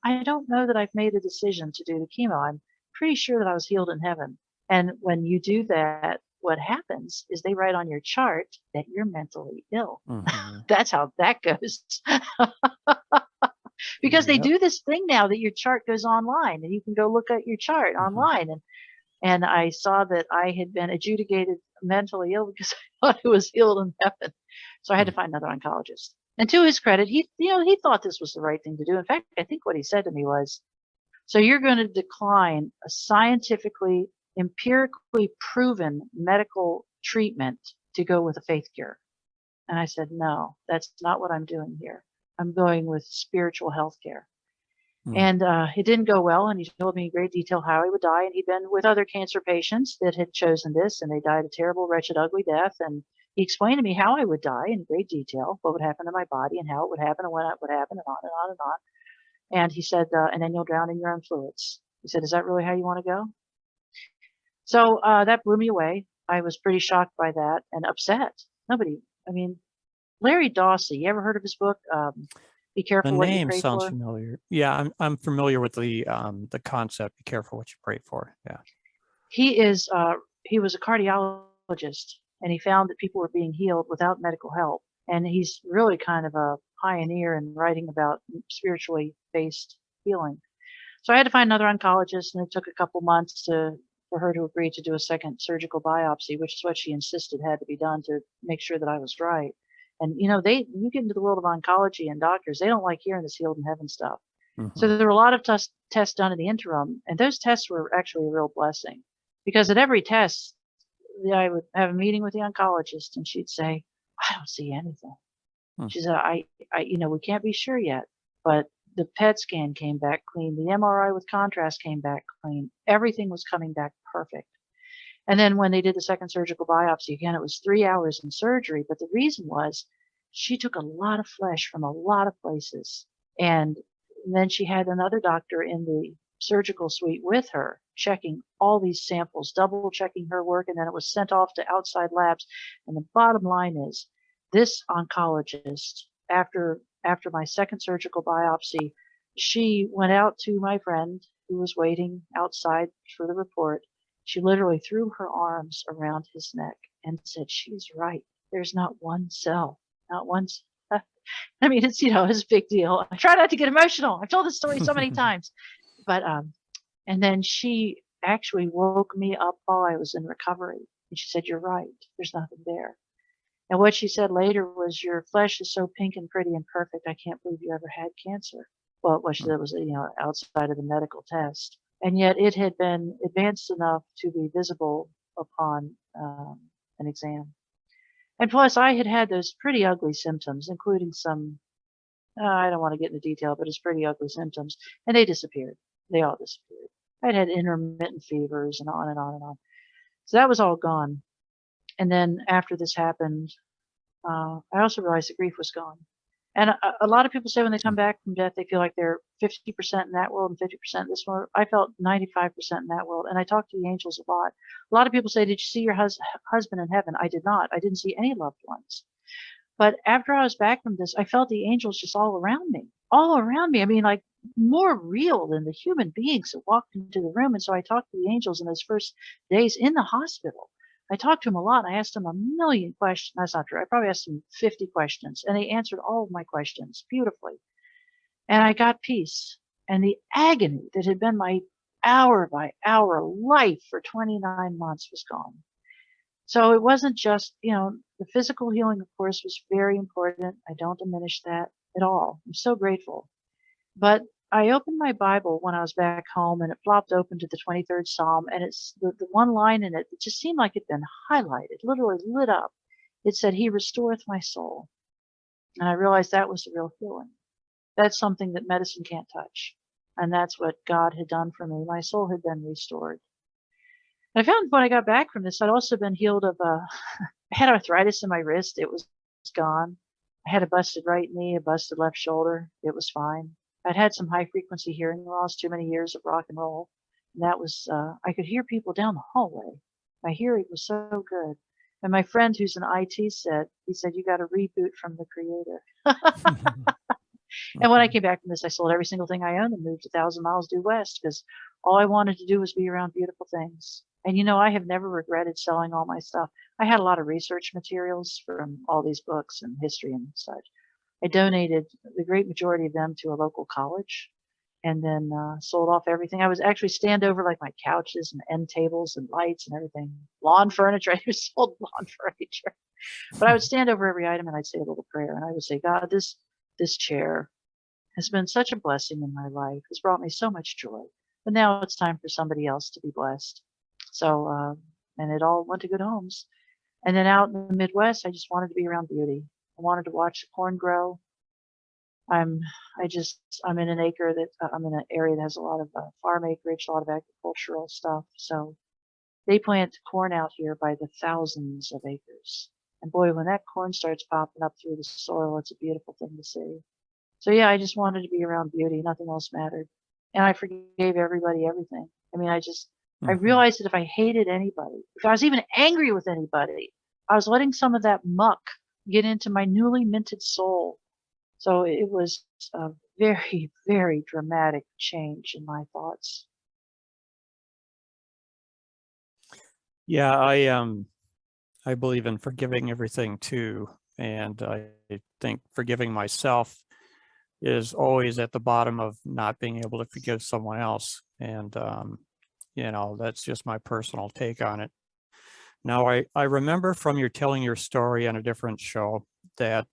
Speaker 3: I don't know that I've made a decision to do the chemo. I'm pretty sure that I was healed in heaven. And when you do that, what happens is they write on your chart that you're mentally ill. That's how that goes. Because they do this thing now that your chart goes online and you can go look at your chart online. And I saw that I had been adjudicated mentally ill because I thought I was healed in heaven. So I had to find another oncologist. And to his credit, he thought this was the right thing to do. In fact, I think what he said to me was, so you're going to decline a scientifically, empirically proven medical treatment to go with a faith cure. And I said, no, that's not what I'm doing here. I'm going with spiritual health care. And it didn't go well. And he told me in great detail how he would die. And he'd been with other cancer patients that had chosen this, and they died a terrible, wretched, ugly death. And he explained to me how I would die in great detail, what would happen to my body and how it would happen and when it would happen and on and on and on. And he said, and then you'll drown in your own fluids. He said, is that really how you want to go? So that blew me away. I was pretty shocked by that and upset. Larry Dawsey, you ever heard of his book? Be careful what you pray for. The name sounds
Speaker 2: familiar. Yeah, I'm familiar with the concept. Be careful what you pray for. Yeah.
Speaker 3: He was a cardiologist, and he found that people were being healed without medical help. And he's really kind of a pioneer in writing about spiritually based healing. So I had to find another oncologist, and it took a couple months for her to agree to do a second surgical biopsy, which is what she insisted had to be done to make sure that I was right. And you get into the world of oncology and doctors, they don't like hearing this healed in heaven stuff. So there were a lot of tests done in the interim, and those tests were actually a real blessing, because at every test, I would have a meeting with the oncologist, and she'd say, I don't see anything. She said, we can't be sure yet, but the PET scan came back clean. The MRI with contrast came back clean. Everything was coming back perfect. And then when they did the second surgical biopsy, again, it was 3 hours in surgery. But the reason was she took a lot of flesh from a lot of places. And then she had another doctor in the surgical suite with her, checking all these samples, double checking her work. And then it was sent off to outside labs. And the bottom line is, this oncologist, after my second surgical biopsy, she went out to my friend who was waiting outside for the report. She literally threw her arms around his neck and said, she's right. There's not one cell, not one. I mean, it's a big deal. I try not to get emotional. I've told this story so many times. But, and then she actually woke me up while I was in recovery. And she said, you're right. There's nothing there. And what she said later was, your flesh is so pink and pretty and perfect, I can't believe you ever had cancer. Well, what she said was, outside of the medical test. And yet it had been advanced enough to be visible upon an exam. And plus, I had those pretty ugly symptoms, including some, I don't want to get into detail, but it's pretty ugly symptoms. And they disappeared. They all disappeared. I'd had intermittent fevers and on and on and on. So that was all gone. And then after this happened, I also realized the grief was gone. And a lot of people say when they come back from death, they feel like they're 50% in that world and 50% in this world. I felt 95% in that world. And I talked to the angels a lot. A lot of people say, did you see your husband in heaven? I did not. I didn't see any loved ones. But after I was back from this, I felt the angels just all around me. I mean, like more real than the human beings that walked into the room. And so I talked to the angels in those first days in the hospital. I talked to him a lot. I asked him a million questions. That's not true. I probably asked him 50 questions, and they answered all of my questions beautifully. And I got peace. And the agony that had been my hour by hour life for 29 months was gone. So it wasn't just, the physical healing, of course, was very important. I don't diminish that at all. I'm so grateful. But I opened my Bible when I was back home, and it flopped open to the 23rd Psalm, and it's the one line in it that just seemed like it'd been highlighted, literally lit up. It said, he restoreth my soul. And I realized that was the real healing. That's something that medicine can't touch. And that's what God had done for me. My soul had been restored. And I found when I got back from this, I'd also been healed of, I had arthritis in my wrist. It was gone. I had a busted right knee, a busted left shoulder. It was fine. I'd had some high frequency hearing loss, too many years of rock and roll. And that was, I could hear people down the hallway. My hearing was so good. And my friend who's in IT said, you got to reboot from the creator. And when I came back from this, I sold every single thing I owned and moved 1,000 miles due west because all I wanted to do was be around beautiful things. And you know, I have never regretted selling all my stuff. I had a lot of research materials from all these books and history and such. I donated the great majority of them to a local college and then sold off everything. I was actually stand over like my couches and end tables and lights and everything. Lawn furniture. I just sold lawn furniture. But I would stand over every item and I'd say a little prayer. And I would say, God, this chair has been such a blessing in my life. It's brought me so much joy. But now it's time for somebody else to be blessed. So, and it all went to good homes. And then out in the Midwest, I just wanted to be around beauty. I wanted to watch the corn grow. I'm in an acre that I'm in an area that has a lot of farm acreage, a lot of agricultural stuff. So they plant corn out here by the thousands of acres. And boy, when that corn starts popping up through the soil, it's a beautiful thing to see. So yeah, I just wanted to be around beauty. Nothing else mattered. And I forgave everybody everything. I mean, I realized that if I hated anybody, if I was even angry with anybody, I was letting some of that muck get into my newly minted soul. So it was a very, very dramatic change in my thoughts.
Speaker 2: Yeah, I believe in forgiving everything too. And I think forgiving myself is always at the bottom of not being able to forgive someone else. And, you know, that's just my personal take on it. Now, I remember from your telling your story on a different show that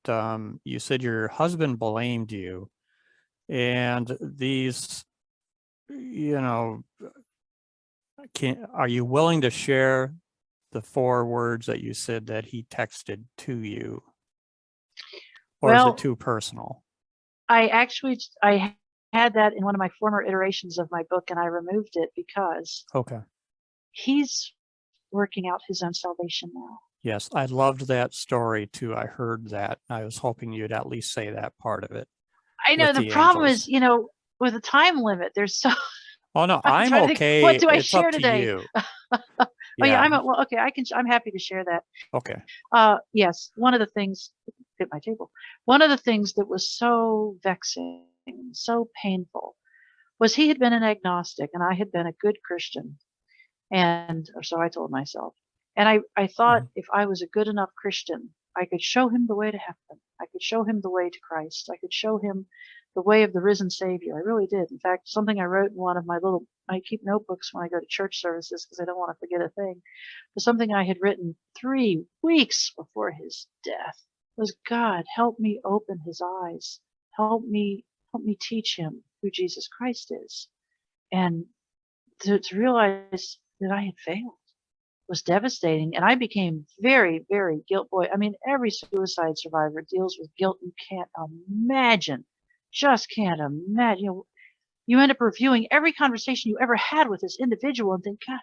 Speaker 2: you said your husband blamed you. And these, you know, are you willing to share the 4 words that you said that he texted to you? Or is it too personal?
Speaker 3: I had that in one of my former iterations of my book, and I removed it because he's working out his own salvation now.
Speaker 2: Yes, I loved that story too. I heard that. I was hoping you'd at least say that part of it.
Speaker 3: I know the problem is, you know, with a time limit, there's so.
Speaker 2: Oh no, I'm okay.
Speaker 3: What do I
Speaker 2: it's
Speaker 3: share
Speaker 2: up
Speaker 3: today?
Speaker 2: To you.
Speaker 3: Oh yeah, well, okay. I'm happy to share that.
Speaker 2: Okay.
Speaker 3: Yes, one of the things at my table. One of the things that was so vexing, so painful, was he had been an agnostic and I had been a good Christian, or so I told myself. And I thought if I was a good enough Christian, I could show him the way to heaven. I could show him the way to Christ. I could show him the way of the risen Savior. I really did. In fact, something I wrote in one of my I keep notebooks when I go to church services because I don't want to forget a thing. But something I had written 3 weeks before his death was, God, help me open his eyes. Help me teach him who Jesus Christ is. And to realize that I had failed was devastating. And I became very, very guilt. Boy, I mean, every suicide survivor deals with guilt. You can't imagine, just can't imagine. You end up reviewing every conversation you ever had with this individual and think, God,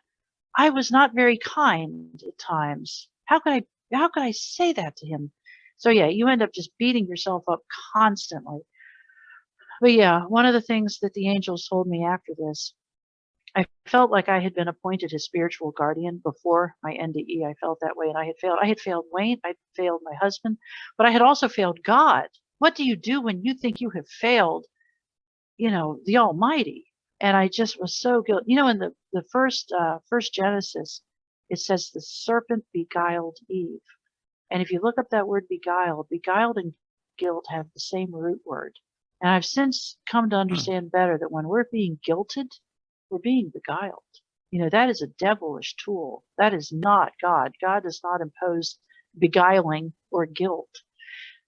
Speaker 3: I was not very kind at times. How could I say that to him? So yeah, you end up just beating yourself up constantly. But yeah, one of the things that the angels told me after this, I felt like I had been appointed his spiritual guardian before my NDE. I felt that way, and I had failed. I had failed Wayne. I had failed my husband, but I had also failed God. What do you do when you think you have failed, you know, the Almighty? And I just was so guilty. You know, in the first Genesis, it says the serpent beguiled Eve. And if you look up that word beguiled and guilt have the same root word. And I've since come to understand better that when we're being guilted, we're being beguiled. You know, that is a devilish tool. That is not God. God does not impose beguiling or guilt.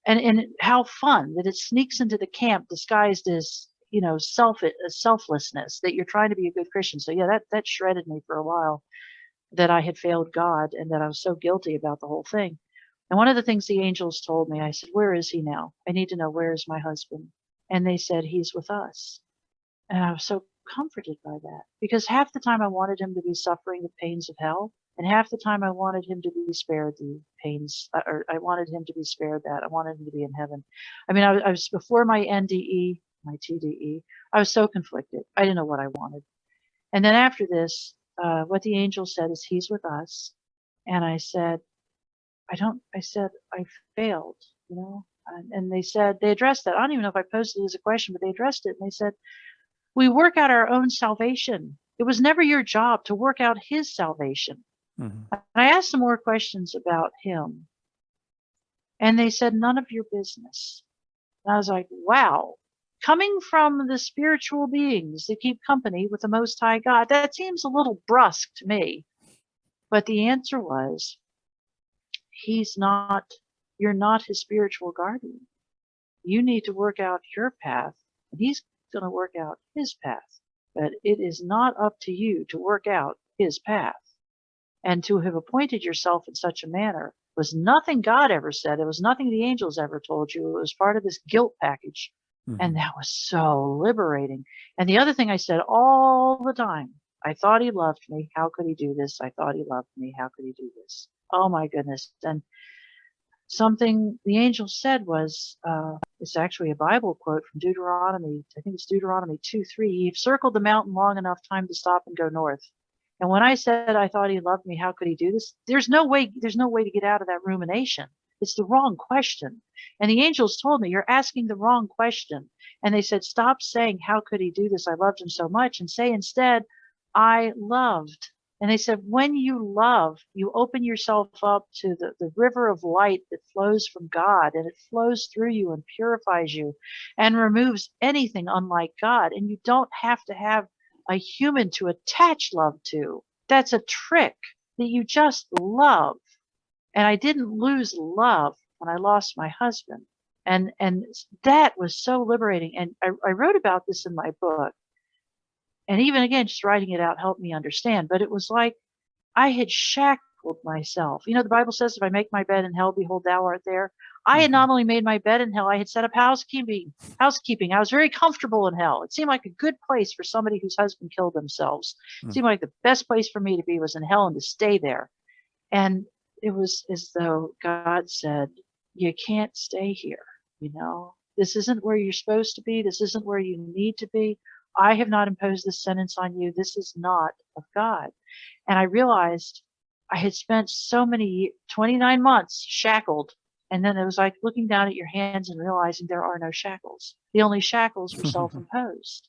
Speaker 3: And how fun that it sneaks into the camp disguised as, you know, selflessness, that you're trying to be a good Christian. So yeah, that shredded me for a while, that I had failed God and that I was so guilty about the whole thing. And one of the things the angels told me, I said, where is he now? I need to know, where is my husband? And they said, he's with us. And I was so comforted by that, because half the time I wanted him to be suffering the pains of hell, and half the time I wanted him to be spared the pains, or I wanted him to be spared that. I wanted him to be in heaven. I mean, I was before my NDE, my TDE, I was so conflicted. I didn't know what I wanted. And then after this, what the angel said is, he's with us. And I said, I failed, you know, And they said, they addressed that. I don't even know if I posted it as a question, but they addressed it. And they said, we work out our own salvation. It was never your job to work out his salvation.
Speaker 2: Mm-hmm.
Speaker 3: And I asked some more questions about him. And they said, none of your business. And I was like, wow, coming from the spiritual beings that keep company with the Most High God, that seems a little brusque to me. But the answer was, you're not his spiritual guardian. You need to work out your path, and he's going to work out his path. But it is not up to you to work out his path. And to have appointed yourself in such a manner was nothing God ever said. It was nothing the angels ever told you. It was part of this guilt package.
Speaker 2: Mm-hmm.
Speaker 3: And that was so liberating. And the other thing I said all the time, I thought he loved me. How could he do this? I thought he loved me. How could he do this? Oh my goodness. And something the angel said was, it's actually a Bible quote from Deuteronomy. I think it's Deuteronomy 2:3. You've circled the mountain long enough time to stop and go north. And when I said I thought he loved me, how could he do this? There's no way to get out of that rumination. It's the wrong question. And the angels told me, you're asking the wrong question. And they said, stop saying, how could he do this? I loved him so much. And say instead, I loved. And they said, when you love, you open yourself up to the river of light that flows from God, and it flows through you and purifies you and removes anything unlike God. And you don't have to have a human to attach love to. That's a trick that you just love. And I didn't lose love when I lost my husband. And that was so liberating. And I wrote about this in my book. And even again, just writing it out helped me understand. But it was like I had shackled myself. You know, the Bible says, if I make my bed in hell, behold, thou art there. I had not only made my bed in hell, I had set up housekeeping. I was very comfortable in hell. It seemed like a good place for somebody whose husband killed themselves. It seemed like the best place for me to be was in hell and to stay there. And it was as though God said, you can't stay here. You know, this isn't where you're supposed to be. This isn't where you need to be. I have not imposed this sentence on you. This is not of God. And I realized I had spent 29 months shackled. And then it was like looking down at your hands and realizing there are no shackles. The only shackles were self-imposed.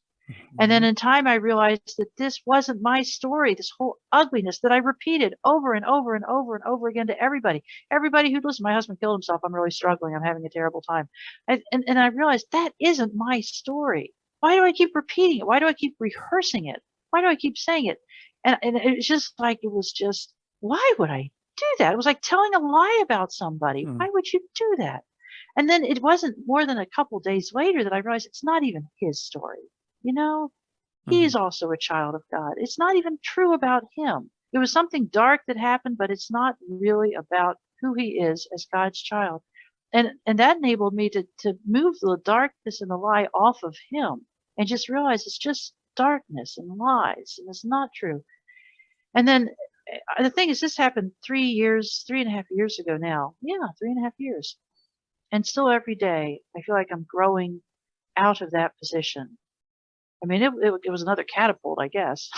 Speaker 3: And then in time, I realized that this wasn't my story, this whole ugliness that I repeated over and over and over and over again to everybody. Everybody who'd listen, my husband killed himself. I'm really struggling. I'm having a terrible time. And I realized that isn't my story. Why do I keep repeating it? Why do I keep rehearsing it? Why do I keep saying it? And it was just like, why would I do that? It was like telling a lie about somebody. Why would you do that? And then it wasn't more than a couple days later that I realized it's not even his story. You know, he's also a child of God. It's not even true about him. It was something dark that happened, but it's not really about who he is as God's child. And that enabled me to move the darkness and the lie off of him and just realize it's just darkness and lies, and it's not true. And then the thing is, this happened 3.5 years ago now. Yeah, 3.5 years. And still every day, I feel like I'm growing out of that position. I mean, it was another catapult, I guess,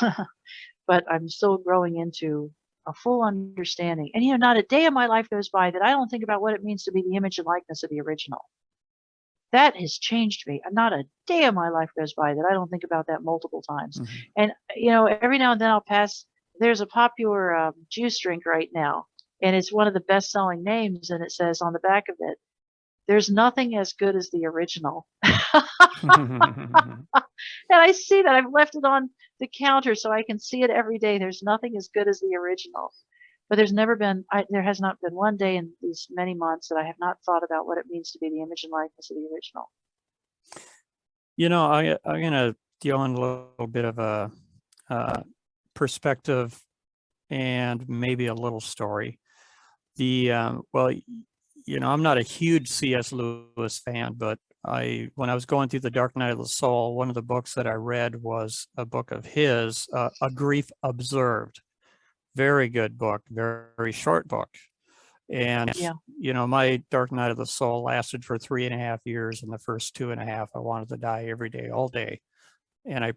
Speaker 3: but I'm still growing into a full understanding. And, you know, not a day of my life goes by that I don't think about what it means to be the image and likeness of the original. That has changed me. Not a day of my life goes by that I don't think about that multiple times. And, you know, every now and then I'll pass, there's a popular juice drink right now, and it's one of the best-selling names, and it says on the back of it, there's nothing as good as the original. And I see that. I've left it on the counter so I can see it every day. There's nothing as good as the original. But there has not been one day in these many months that I have not thought about what it means to be the image and likeness of the original.
Speaker 2: You know, I'm going to deal in a little bit of a perspective and maybe a little story. Well, you know, I'm not a huge C.S. Lewis fan, but when I was going through The Dark Night of the Soul, one of the books that I read was a book of his, A Grief Observed. Very good book, very short book. And, you know, my Dark Night of the Soul lasted for 3.5 years. And the first 2.5, I wanted to die every day, all day. And I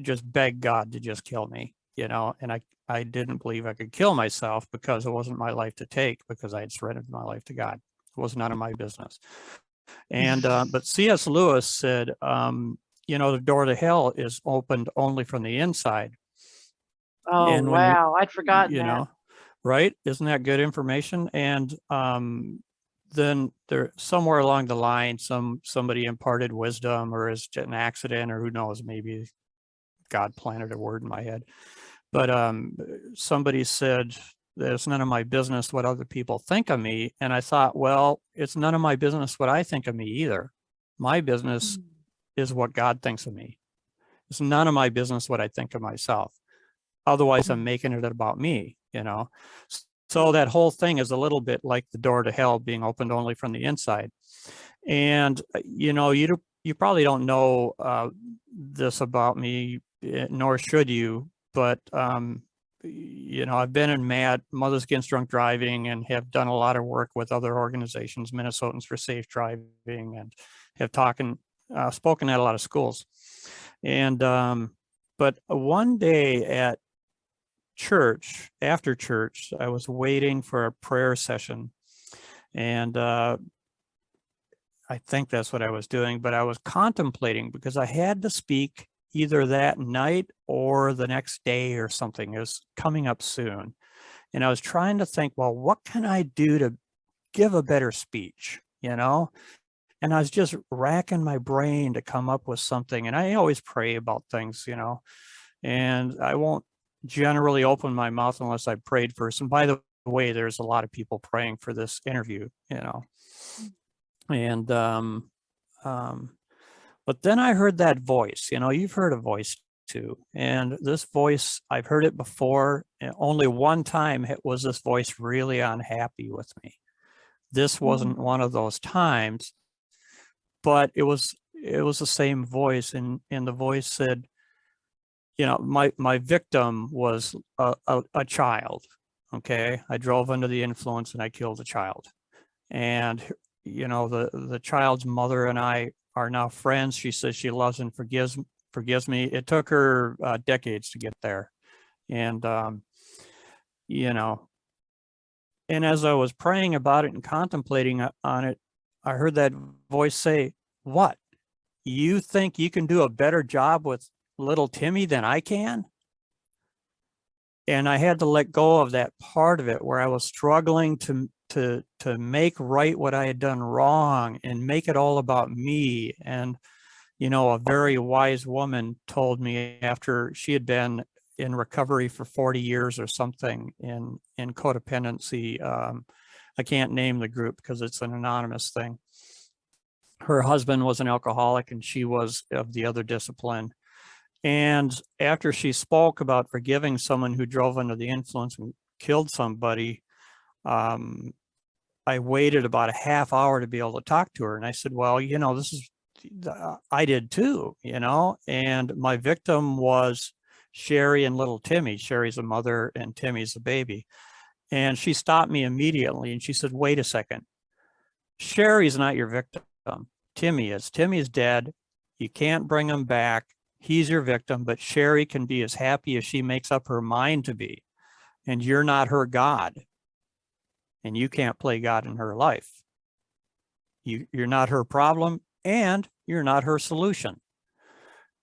Speaker 2: just begged God to just kill me, you know, and I didn't believe I could kill myself because it wasn't my life to take, because I had surrendered my life to God. It was none of my business. And but C.S. Lewis said, you know, the door to hell is opened only from the inside.
Speaker 3: Oh,
Speaker 2: And when
Speaker 3: wow. I'd forgotten
Speaker 2: you
Speaker 3: that.
Speaker 2: know, right? Isn't that good information? And then there somewhere along the line, somebody imparted wisdom, or is it an accident, or who knows, maybe God planted a word in my head. But somebody said that it's none of my business what other people think of me. And I thought, well, it's none of my business what I think of me either. My business is what God thinks of me. It's none of my business what I think of myself. Otherwise, I'm making it about me, you know. So that whole thing is a little bit like the door to hell being opened only from the inside. And, you know, you probably don't know this about me, nor should you, but, you know, I've been in MAD, Mothers Against Drunk Driving, and have done a lot of work with other organizations, Minnesotans for Safe Driving, and have spoken at a lot of schools. And, but one day at church, after church, I was waiting for a prayer session, and I think that's what I was doing, but I was contemplating, because I had to speak either that night or the next day or something. It was coming up soon. And I was trying to think, well, what can I do to give a better speech, you know? And I was just racking my brain to come up with something. And I always pray about things, you know, and I won't generally open my mouth unless I prayed first. And by the way, there's a lot of people praying for this interview, you know. And but then I heard that voice. You know, you've heard a voice too, and this voice, I've heard it before, and only one time was this voice really unhappy with me. This wasn't one of those times, but it was the same voice, and the voice said, you know, my victim was a child. Okay, I drove under the influence and I killed a child, and you know, the child's mother and I are now friends. She says she loves and forgives me. It took her decades to get there, and you know, and as I was praying about it and contemplating on it, I heard that voice say, "What? You think you can do a better job with little Timmy than I can?" And I had to let go of that part of it where I was struggling to make right what I had done wrong and make it all about me. And, you know, a very wise woman told me, after she had been in recovery for 40 years or something in codependency, I can't name the group because it's an anonymous thing. Her husband was an alcoholic and she was of the other discipline. And after she spoke about forgiving someone who drove under the influence and killed somebody, I waited about a half hour to be able to talk to her. And I said, well, you know, this is, I did too, you know, and my victim was Sherry and little Timmy. Sherry's a mother and Timmy's a baby. And she stopped me immediately and she said, wait a second, Sherry's not your victim. Timmy is. Timmy's dead. You can't bring him back. He's your victim, but Sherry can be as happy as she makes up her mind to be. And you're not her God. And you can't play God in her life. You're not her problem, and you're not her solution.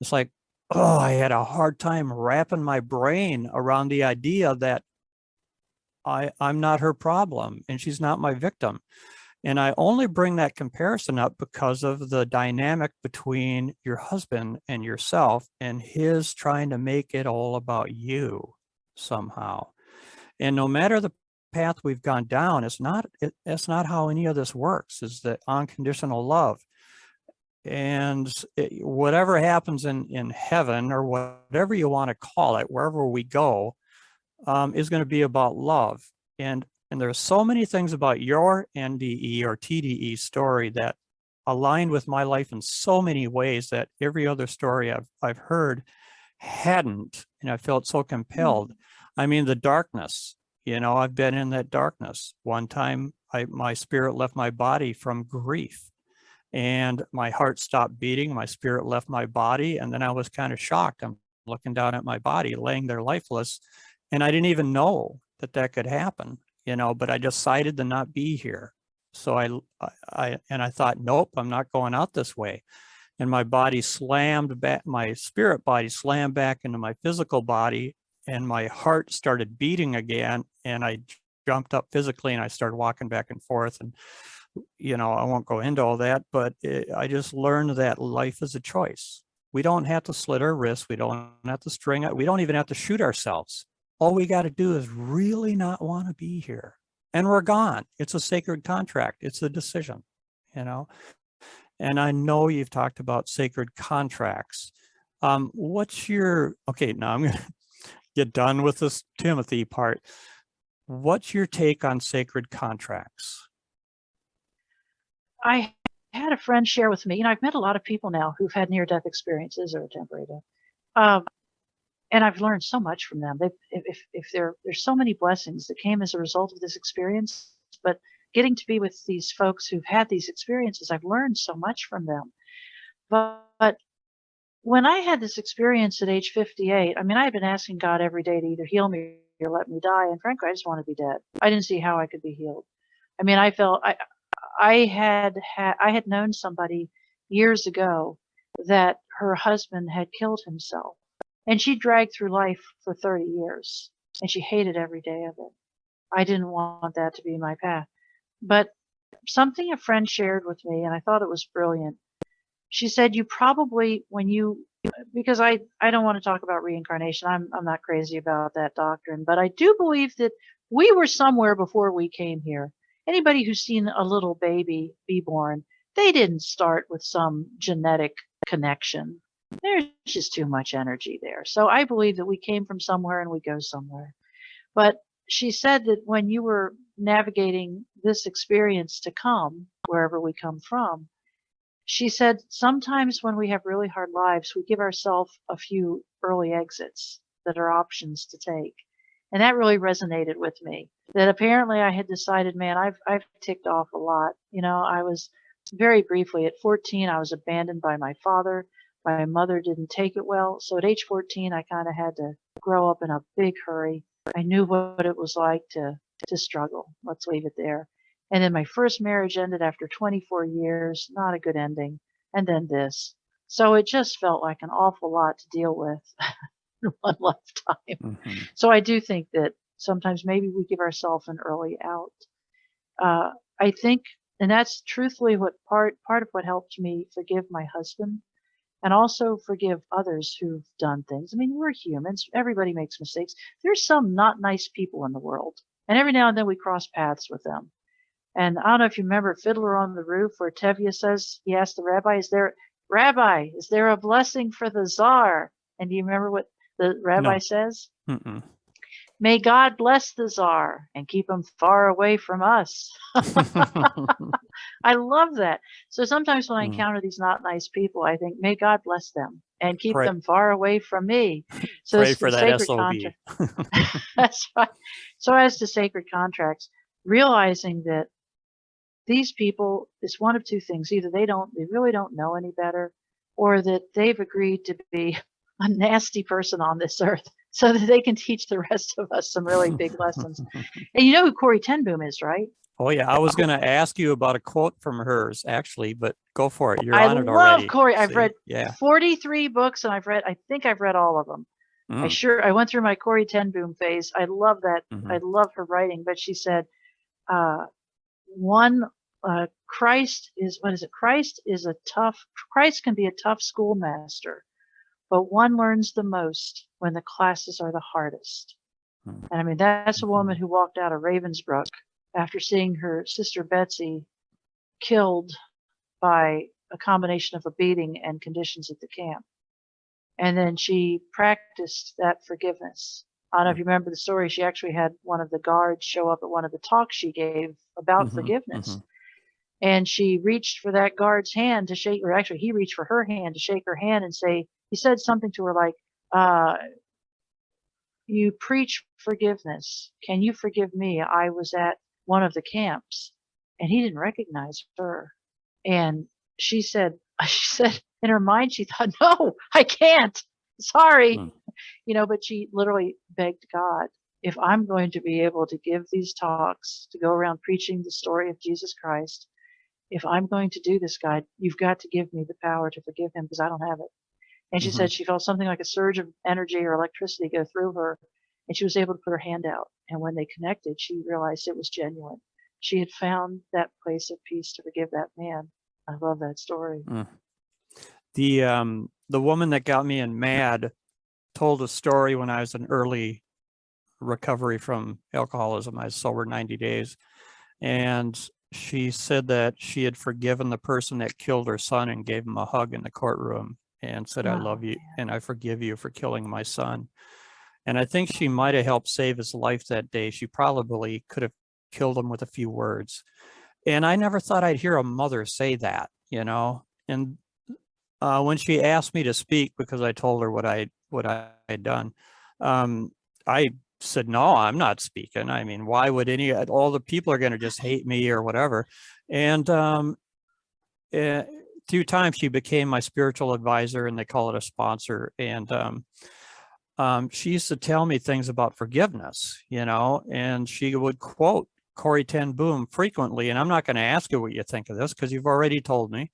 Speaker 2: It's like, oh, I had a hard time wrapping my brain around the idea that I'm not her problem and she's not my victim. And I only bring that comparison up because of the dynamic between your husband and yourself and his trying to make it all about you somehow. And no matter the path we've gone down, it's not how any of this works, is the unconditional love. And whatever happens in heaven, or whatever you want to call it, wherever we go, is going to be about love. And there's so many things about your NDE or TDE story that aligned with my life in so many ways that every other story I've heard hadn't, and I felt so compelled. I mean, the darkness, you know, I've been in that darkness. One time my spirit left my body from grief and my heart stopped beating, my spirit left my body, and then I was kind of shocked. I'm looking down at my body laying there lifeless, and I didn't even know that could happen, you know, but I decided to not be here. So I thought, nope, I'm not going out this way. And my body slammed back, my spirit body slammed back into my physical body, and my heart started beating again. And I jumped up physically and I started walking back and forth. And, I won't go into all that, but I just learned that life is a choice. We don't have to slit our wrists. We don't have to string it. We don't even have to shoot ourselves. All we got to do is really not want to be here. And we're gone. It's a sacred contract. It's a decision, And I know you've talked about sacred contracts. Okay, now I'm going to get done with this Timothy part. What's your take on sacred contracts?
Speaker 3: I had a friend share with me, I've met a lot of people now who've had near-death experiences or temporary death. And I've learned so much from them. If there's so many blessings that came as a result of this experience, but getting to be with these folks who've had these experiences, I've learned so much from them. But when I had this experience at age 58, I had been asking God every day to either heal me or let me die. And frankly, I just want to be dead. I didn't see how I could be healed. I felt I had known somebody years ago that her husband had killed himself. And she dragged through life for 30 years, and she hated every day of it. I didn't want that to be my path. But something a friend shared with me, and I thought it was brilliant. She said, you probably, because I don't want to talk about reincarnation. I'm not crazy about that doctrine, but I do believe that we were somewhere before we came here. Anybody who's seen a little baby be born, they didn't start with some genetic connection. There's just too much energy there. So I believe that we came from somewhere and we go somewhere. But she said that when you were navigating this experience to come, wherever we come from, she said sometimes when we have really hard lives, we give ourselves a few early exits that are options to take. And that really resonated with me. That apparently I had decided, man, I've ticked off a lot. I was very briefly at 14, I was abandoned by my father. My mother didn't take it well. So at age 14, I kind of had to grow up in a big hurry. I knew what it was like to struggle. Let's leave it there. And then my first marriage ended after 24 years, not a good ending. And then this. So it just felt like an awful lot to deal with in one lifetime.
Speaker 2: Mm-hmm.
Speaker 3: So I do think that sometimes maybe we give ourselves an early out. I think, and that's truthfully what part of what helped me forgive my husband. And also forgive others who've done things. We're humans. Everybody makes mistakes. There's some not nice people in the world. And every now and then we cross paths with them. And I don't know if you remember Fiddler on the Roof, where Tevye says, he asked the rabbi, is there a blessing for the czar? And do you remember what the rabbi says?
Speaker 2: Mm-mm.
Speaker 3: May God bless the czar and keep him far away from us. I love that. So sometimes when I encounter these not nice people, I think, may God bless them and keep them far away from me. So
Speaker 2: pray for that
Speaker 3: sacred
Speaker 2: SOB.
Speaker 3: contract. That's right. So as to sacred contracts, realizing that these people is one of two things. Either they really don't know any better, or that they've agreed to be a nasty person on this earth so that they can teach the rest of us some really big lessons. And you know who Corrie ten Boom is, right?
Speaker 2: Oh yeah, I was going to ask you about a quote from hers actually, but go for it. You're on it already.
Speaker 3: I love Corrie. I've read 43 books, and I think I've read all of them. I went through my Corrie ten Boom phase. I love that.
Speaker 2: Mm-hmm.
Speaker 3: I love her writing. But she said, Christ can be a tough schoolmaster, but one learns the most when the classes are the hardest. Mm-hmm. And that's a woman who walked out of Ravensbrück after seeing her sister Betsy killed by a combination of a beating and conditions at the camp. And then she practiced that forgiveness. I don't know if you remember the story. She actually had one of the guards show up at one of the talks she gave about forgiveness. Mm-hmm. And she reached for that guard's hand to shake, or actually he reached for her hand to shake her hand and say, he said something to her like, you preach forgiveness. Can you forgive me? I was at one of the camps. And he didn't recognize her. And she said in her mind, she thought, no, I can't. Sorry. But she literally begged God if I'm going to be able to give these talks, to go around preaching the story of Jesus Christ, if I'm going to do this, God, you've got to give me the power to forgive him because I don't have it. And she said she felt something like a surge of energy or electricity go through her, and she was able to put her hand out. And when they connected, she realized it was genuine. She had found that place of peace to forgive that man. I love that story.
Speaker 2: The woman that got me in MAD told a story when I was in early recovery from alcoholism. I was sober 90 days. And she said that she had forgiven the person that killed her son and gave him a hug in the courtroom and said, I love you and I forgive you for killing my son. And I think she might have helped save his life that day. She probably could have killed him with a few words. And I never thought I'd hear a mother say that, you know. And when she asked me to speak, because I told her what I had done, I said, no, I'm not speaking. I mean, why would all the people are going to just hate me or whatever. And 2 times she became my spiritual advisor, and they call it a sponsor. And she used to tell me things about forgiveness, you know, and she would quote Corrie ten Boom frequently. And I'm not going to ask you what you think of this because you've already told me.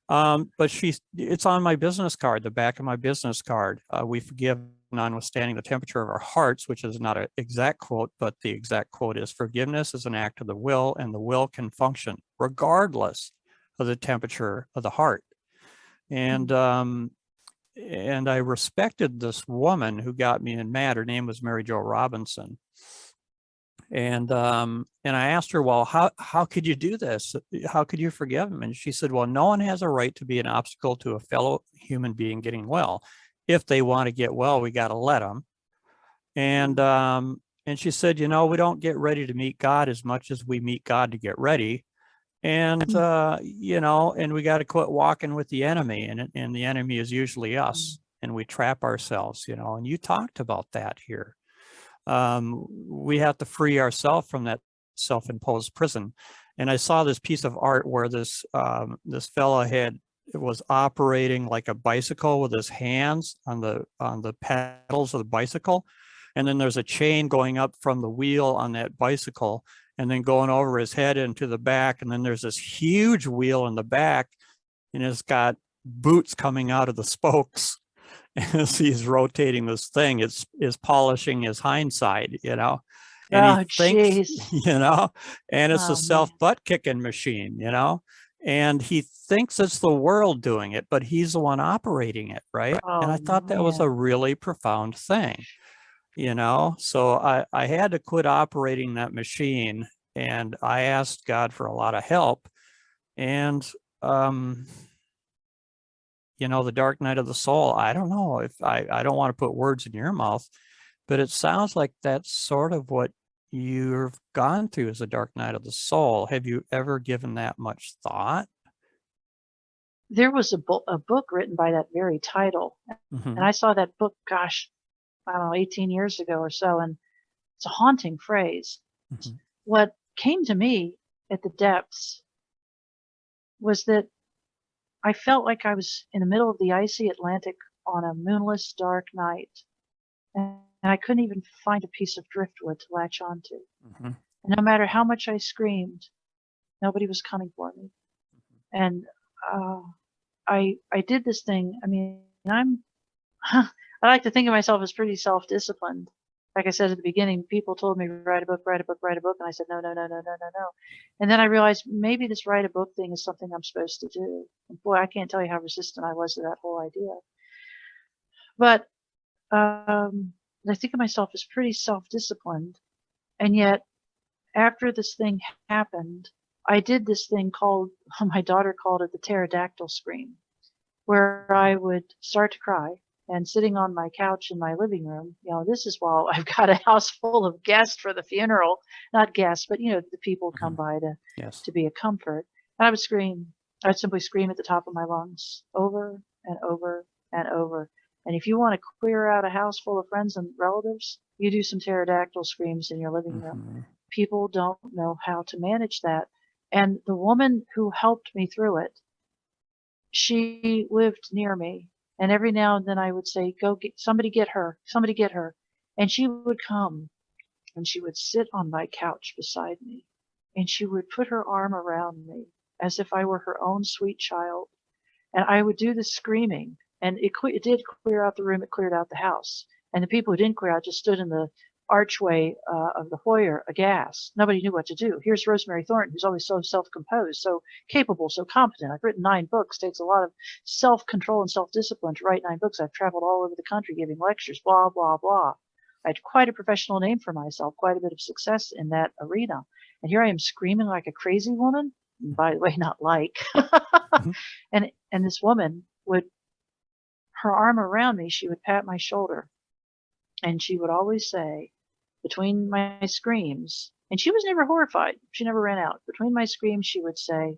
Speaker 2: But it's on my business card, the back of my business card. We forgive notwithstanding the temperature of our hearts, which is not an exact quote, but the exact quote is, forgiveness is an act of the will, and the will can function regardless of the temperature of the heart. And I respected this woman who got me in MAD. Her name was Mary Jo Robinson. And I asked her, well, how could you do this? How could you forgive him? And she said, well, no one has a right to be an obstacle to a fellow human being getting well. If they want to get well, we got to let them. And she said, you know, we don't get ready to meet God as much as we meet God to get ready. And, you know, and we got to quit walking with the enemy, and the enemy is usually us, and we trap ourselves, you know, and you talked about that here. We have to free ourselves from that self-imposed prison. And I saw this piece of art where this fella was operating like a bicycle with his hands on the pedals of the bicycle. And then there's a chain going up from the wheel on that bicycle and then going over his head into the back. And then there's this huge wheel in the back, and it's got boots coming out of the spokes. As he's rotating this thing, is polishing his hindside, you know, and he thinks, you know, and it's a self-butt kicking machine, you know, and he thinks it's the world doing it, but he's the one operating it, right? And I thought that was a really profound thing, you know. So I had to quit operating that machine, and I asked God for a lot of help. And you know, the dark night of the soul, I don't know if I don't want to put words in your mouth, but it sounds like that's sort of what you've gone through as a dark night of the soul. Have you ever given that much thought?
Speaker 3: There was a book written by that very title. And I saw that book, gosh, I don't know, 18 years ago or so. And it's a haunting phrase. What came to me at the depths was that I felt like I was in the middle of the icy Atlantic on a moonless, dark night, and I couldn't even find a piece of driftwood to latch onto. And no matter how much I screamed, nobody was coming for me. And I did this thing. I mean, I like to think of myself as pretty self-disciplined. Like I said at the beginning, people told me, write a book, write a book, write a book. And I said, no. And then I realized maybe this write a book thing is something I'm supposed to do. And boy, I can't tell you how resistant I was to that whole idea. But I think of myself as pretty self-disciplined. And yet, after this thing happened, I did this thing called, my daughter called it the pterodactyl scream, where I would start to cry. And sitting on my couch in my living room, you know, this is while I've got a house full of guests for the funeral, not guests, but, you know, the people come by to be a comfort. And I would scream. I would simply scream at the top of my lungs over and over and over. And if you want to clear out a house full of friends and relatives, you do some pterodactyl screams in your living room. People don't know how to manage that. And the woman who helped me through it, she lived near me. And every now and then I would say, go get somebody, get her. And she would come and she would sit on my couch beside me, and she would put her arm around me as if I were her own sweet child. And I would do this screaming, and it did clear out the room. It cleared out the house. And the people who didn't clear out just stood in the archway of the foyer aghast. Nobody knew what to do. Here's Rosemary Thornton, who's always so self-composed, so capable, so competent. I've written 9 books. It takes a lot of self-control and self-discipline to write 9 books. I've traveled all over the country giving lectures, blah, blah, blah. I had quite a professional name for myself, quite a bit of success in that arena. And here I am screaming like a crazy woman. By the way, not like. and this woman would, her arm around me, she would pat my shoulder. And she would always say, between my screams, and she was never horrified. She never ran out. Between my screams, she would say,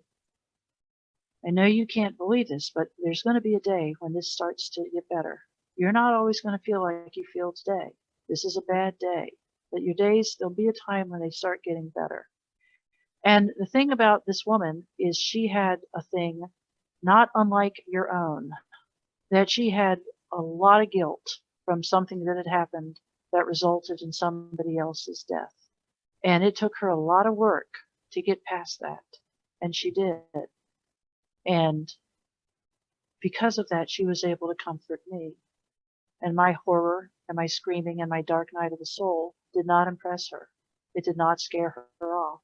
Speaker 3: I know you can't believe this, but there's going to be a day when this starts to get better. You're not always going to feel like you feel today. This is a bad day. But your days, there'll be a time when they start getting better. And the thing about this woman is she had a thing not unlike your own, that she had a lot of guilt from something that had happened that resulted in somebody else's death. And it took her a lot of work to get past that. And she did. And because of that, she was able to comfort me. And my horror and my screaming and my dark night of the soul did not impress her. It did not scare her off.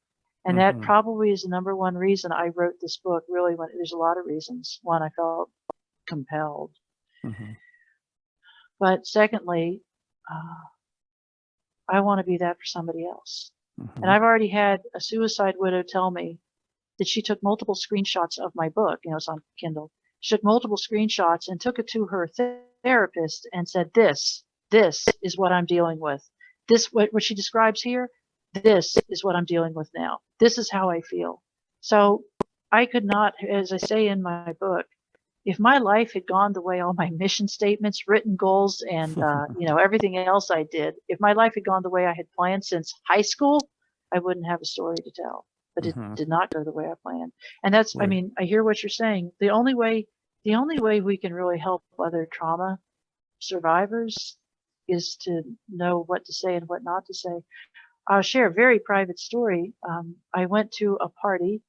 Speaker 3: And that probably is the number one reason I wrote this book. Really, there's a lot of reasons. One, I felt compelled. But secondly, I want to be that for somebody else. And I've already had a suicide widow tell me that she took multiple screenshots of my book. It's on Kindle. She took multiple screenshots and took it to her therapist and said, this is what I'm dealing with. This, what she describes here, this is what I'm dealing with now. This is how I feel. So I could not, as I say in my book, if my life had gone the way all my mission statements, written goals, and everything else I did, if my life had gone the way I had planned since high school, I wouldn't have a story to tell. But it did not go the way I planned. And that's, I mean, I hear what you're saying. The only way we can really help other trauma survivors is to know what to say and what not to say. I'll share a very private story. I went to a party,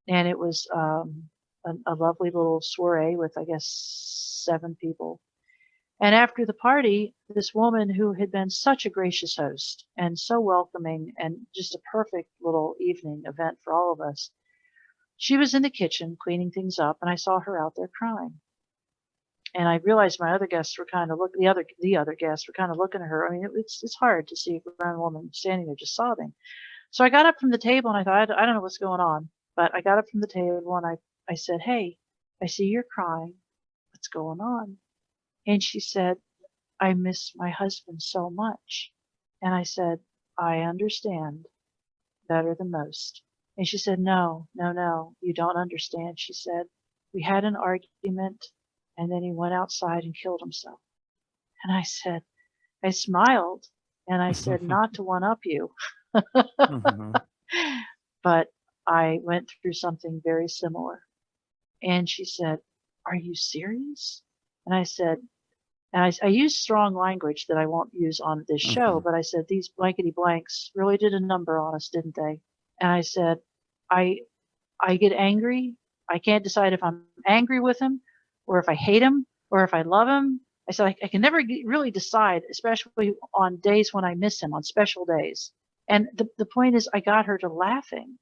Speaker 3: and it was a lovely little soiree with, I guess, 7 people. And after the party, this woman who had been such a gracious host and so welcoming and just a perfect little evening event for all of us, she was in the kitchen cleaning things up, and I saw her out there crying. And I realized my other guests were kind of looking, the other guests were kind of looking at her. I mean, it's hard to see a grown woman standing there just sobbing. So I got up from the table, and I thought, I don't know what's going on, but I got up from the table and I said, hey, I see you're crying. What's going on? And she said, I miss my husband so much. And I said, I understand better than most. And she said, no, you don't understand. She said, we had an argument, and then he went outside and killed himself. And I smiled, and I said, not to one up you. But I went through something very similar. And she said, are you serious? And I said, and I used strong language that I won't use on this show, but I said, these blankety blanks really did a number on us, didn't they? And I said, I get angry. I can't decide if I'm angry with him or if I hate him or if I love him. I said, I can never really decide, especially on days when I miss him, on special days. And the point is, I got her to laughing.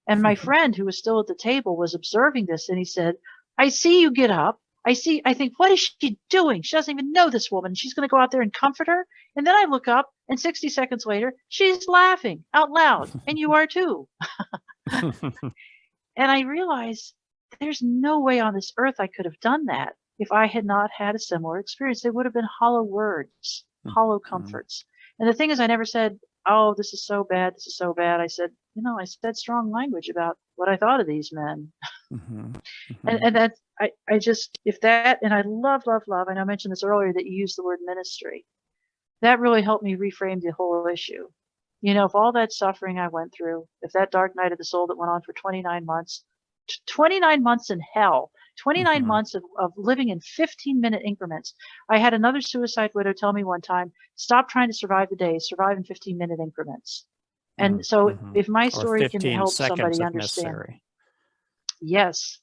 Speaker 3: And my friend who was still at the table was observing this, and he said, I see you get up. I think, what is she doing? She doesn't even know this woman. She's going to go out there and comfort her. And then I look up, and 60 seconds later, she's laughing out loud. And you are too. And I realized there's no way on this earth I could have done that if I had not had a similar experience. They would have been hollow words, hollow comforts. And the thing is, I never said, oh, this is so bad. This is so bad. I said, I said strong language about what I thought of these men. And that, I just, if that, and I love, I know I mentioned this earlier that you used the word ministry. That really helped me reframe the whole issue. If all that suffering I went through, if that dark night of the soul that went on for 29 months in hell, 29 months of living in 15-minute increments. I had another suicide widow tell me one time, stop trying to survive the day, survive in 15-minute increments. And so if my story can help somebody understand.
Speaker 2: Necessary.
Speaker 3: Yes.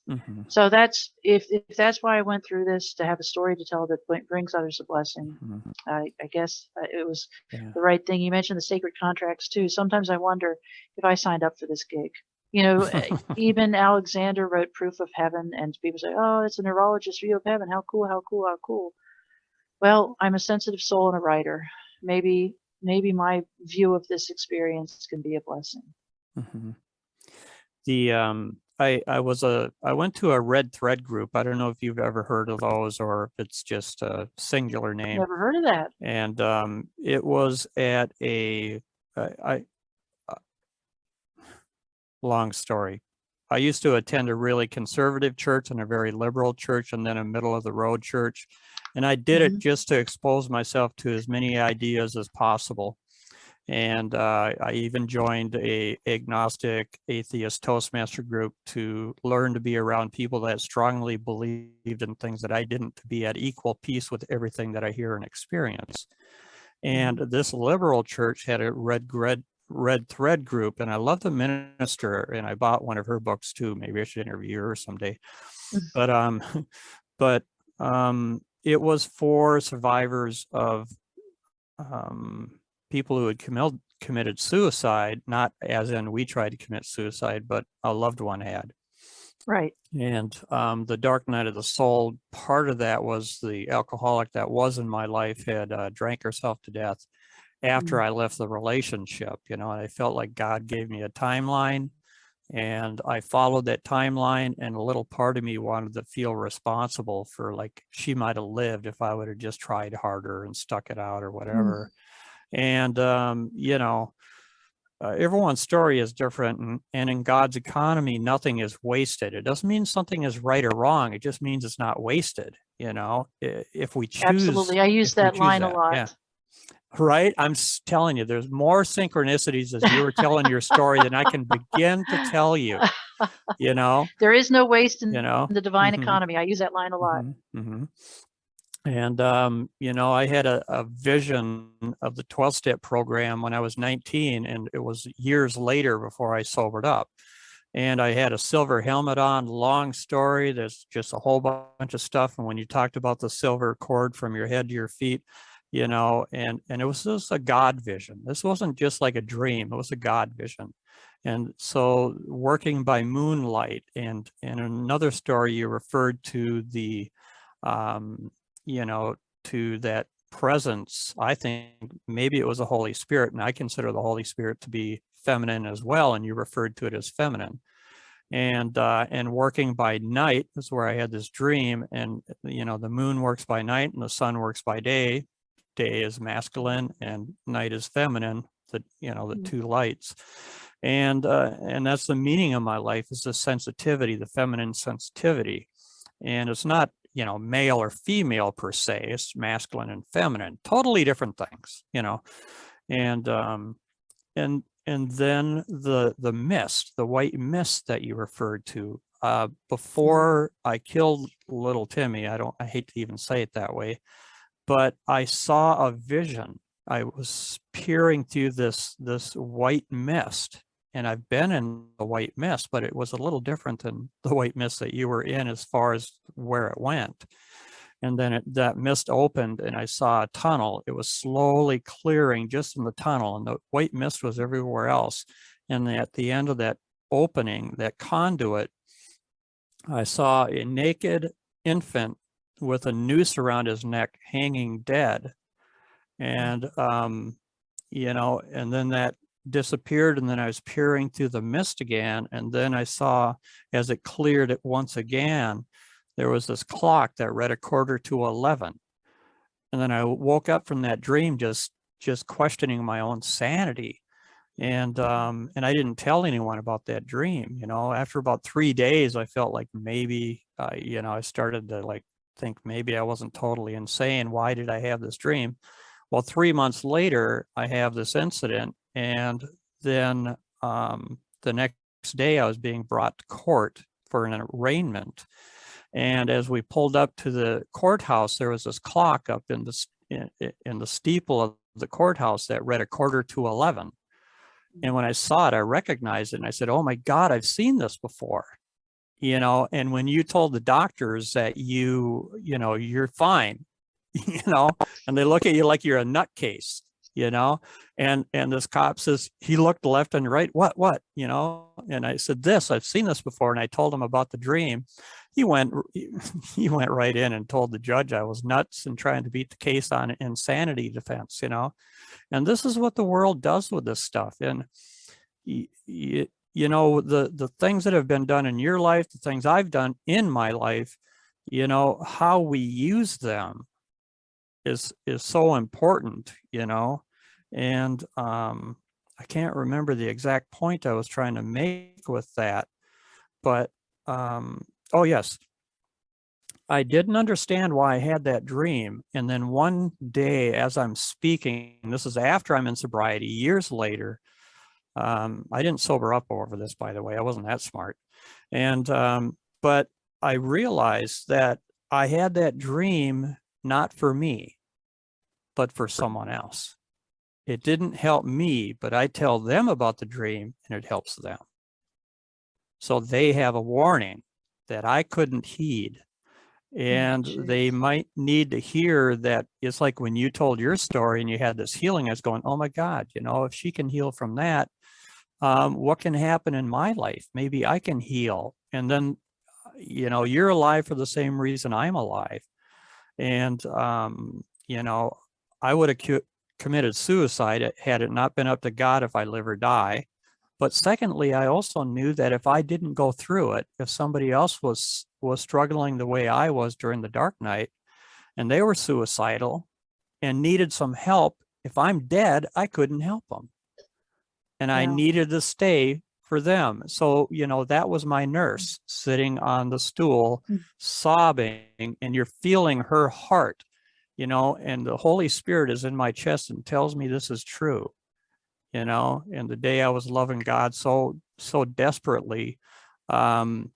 Speaker 3: So that's if that's why I went through this, to have a story to tell that brings others a blessing. I guess it was the right thing. You mentioned the sacred contracts too. Sometimes I wonder if I signed up for this gig. You know, even Alexander wrote Proof of Heaven, and people say, "Oh, it's a neurologist's view of heaven. How cool! How cool! How cool!" Well, I'm a sensitive soul and a writer. Maybe my view of this experience can be a blessing.
Speaker 2: I went to a Red Thread group. I don't know if you've ever heard of those or if it's just a singular name.
Speaker 3: Never heard of that.
Speaker 2: And it was at a long story. I used to attend a really conservative church and a very liberal church, and then a middle of the road church. And I did it just to expose myself to as many ideas as possible. And I even joined a agnostic atheist Toastmaster group to learn to be around people that strongly believed in things that I didn't, to be at equal peace with everything that I hear and experience. And this liberal church had a red Thread group, and I love the minister, and I bought one of her books too. Maybe I should interview her someday. But it was for survivors of people who had committed suicide, not as in we tried to commit suicide, but a loved one had.
Speaker 3: Right.
Speaker 2: And the dark night of the soul, part of that was the alcoholic that was in my life had drank herself to death after I left the relationship, you know, and I felt like God gave me a timeline, and I followed that timeline, and a little part of me wanted to feel responsible for, like, she might have lived if I would have just tried harder and stuck it out or whatever. And, you know, everyone's story is different, and in God's economy, nothing is wasted. It doesn't mean something is right or wrong. It just means it's not wasted, you know, if we choose.
Speaker 3: Absolutely. I use that line a lot.
Speaker 2: Yeah. Right? I'm telling you, there's more synchronicities as you were telling your story than I can begin to tell you, you know?
Speaker 3: There is no waste in the divine economy. I use that line a lot.
Speaker 2: And, you know, I had a vision of the 12-step program when I was 19, and it was years later before I sobered up. And I had a silver helmet on, long story. There's just a whole bunch of stuff. And when you talked about the silver cord from your head to your feet, you know, and it was just a God vision. This wasn't just like a dream, it was a God vision. And so working by moonlight, and in another story, you referred to the, you know, to that presence. I think maybe it was the Holy Spirit, and I consider the Holy Spirit to be feminine as well, and you referred to it as feminine. And working by night is where I had this dream, and, you know, the moon works by night and the sun works by day. Day is masculine and night is feminine, the, you know, the two lights. And that's the meaning of my life, is the sensitivity, the feminine sensitivity. And it's not, you know, male or female per se, it's masculine and feminine, totally different things, you know. And then the mist, the white mist that you referred to, before I killed little Timmy, I hate to even say it that way, but I saw a vision. I was peering through this white mist, and I've been in the white mist, but it was a little different than the white mist that you were in as far as where it went. And then that mist opened, and I saw a tunnel. It was slowly clearing just in the tunnel, and the white mist was everywhere else. And at the end of that opening, that conduit, I saw a naked infant with a noose around his neck, hanging dead. And, you know, and then that disappeared, and then I was peering through the mist again, and then I saw, as it cleared it once again, there was this clock that read 11:45. And then I woke up from that dream just questioning my own sanity. And I didn't tell anyone about that dream. You know, after about 3 days, I felt like maybe, you know, I started to like think maybe I wasn't totally insane. Why did I have this dream? Well, 3 months later, I have this incident, and then the next day I was being brought to court for an arraignment. And as we pulled up to the courthouse, there was this clock up in the steeple of the courthouse that read 11:15. And when I saw it, I recognized it, and I said, "Oh my God, I've seen this before." You know, and when you told the doctors that you're fine, you know, and they look at you like you're a nutcase, you know, and this cop says, he looked left and right, what, you know, and I said, I've seen this before. And I told him about the dream. He went right in and told the judge I was nuts and trying to beat the case on insanity defense, you know, and this is what the world does with this stuff. And you know, the things that have been done in your life, the things I've done in my life, you know, how we use them is so important, you know. And I can't remember the exact point I was trying to make with that, but oh yes, I didn't understand why I had that dream. And then one day as I'm speaking, this is after I'm in sobriety, years later, I didn't sober up over this, by the way. I wasn't that smart. And but I realized that I had that dream not for me, but for someone else. It didn't help me, but I tell them about the dream and it helps them. So they have a warning that I couldn't heed. And they might need to hear that. It's like when you told your story and you had this healing, I was going, oh my God, you know, if she can heal from that, what can happen in my life? Maybe I can heal. And then, you know, you're alive for the same reason I'm alive. And, you know, I would have committed suicide had it not been up to God if I live or die. But secondly, I also knew that if I didn't go through it, if somebody else was struggling the way I was during the dark night, and they were suicidal and needed some help, if I'm dead, I couldn't help them. And I needed to stay for them. So, you know, that was my nurse sitting on the stool, sobbing, and you're feeling her heart, you know, and the Holy Spirit is in my chest and tells me this is true, you know. And the day I was loving God so desperately,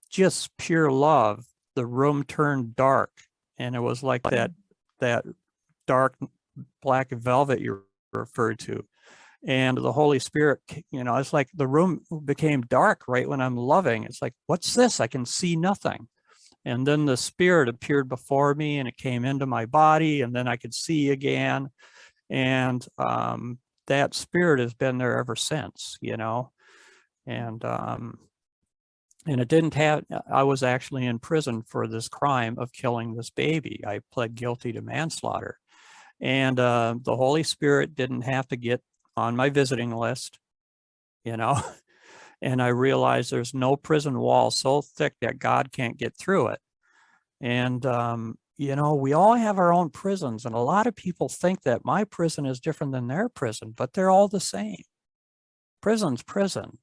Speaker 2: just pure love, the room turned dark, and it was like that dark black velvet you referred to. And the Holy Spirit, you know, it's like the room became dark right when I'm loving. It's like, what's this? I can see nothing. And then the Spirit appeared before me and it came into my body, and then I could see again. And that Spirit has been there ever since, you know. And it didn't have, I was actually in prison for this crime of killing this baby. I pled guilty to manslaughter. And the Holy Spirit didn't have to get on my visiting list, you know, and I realized there's no prison wall so thick that God can't get through it. And, you know, we all have our own prisons, and a lot of people think that my prison is different than their prison, but they're all the same. Prison's prison.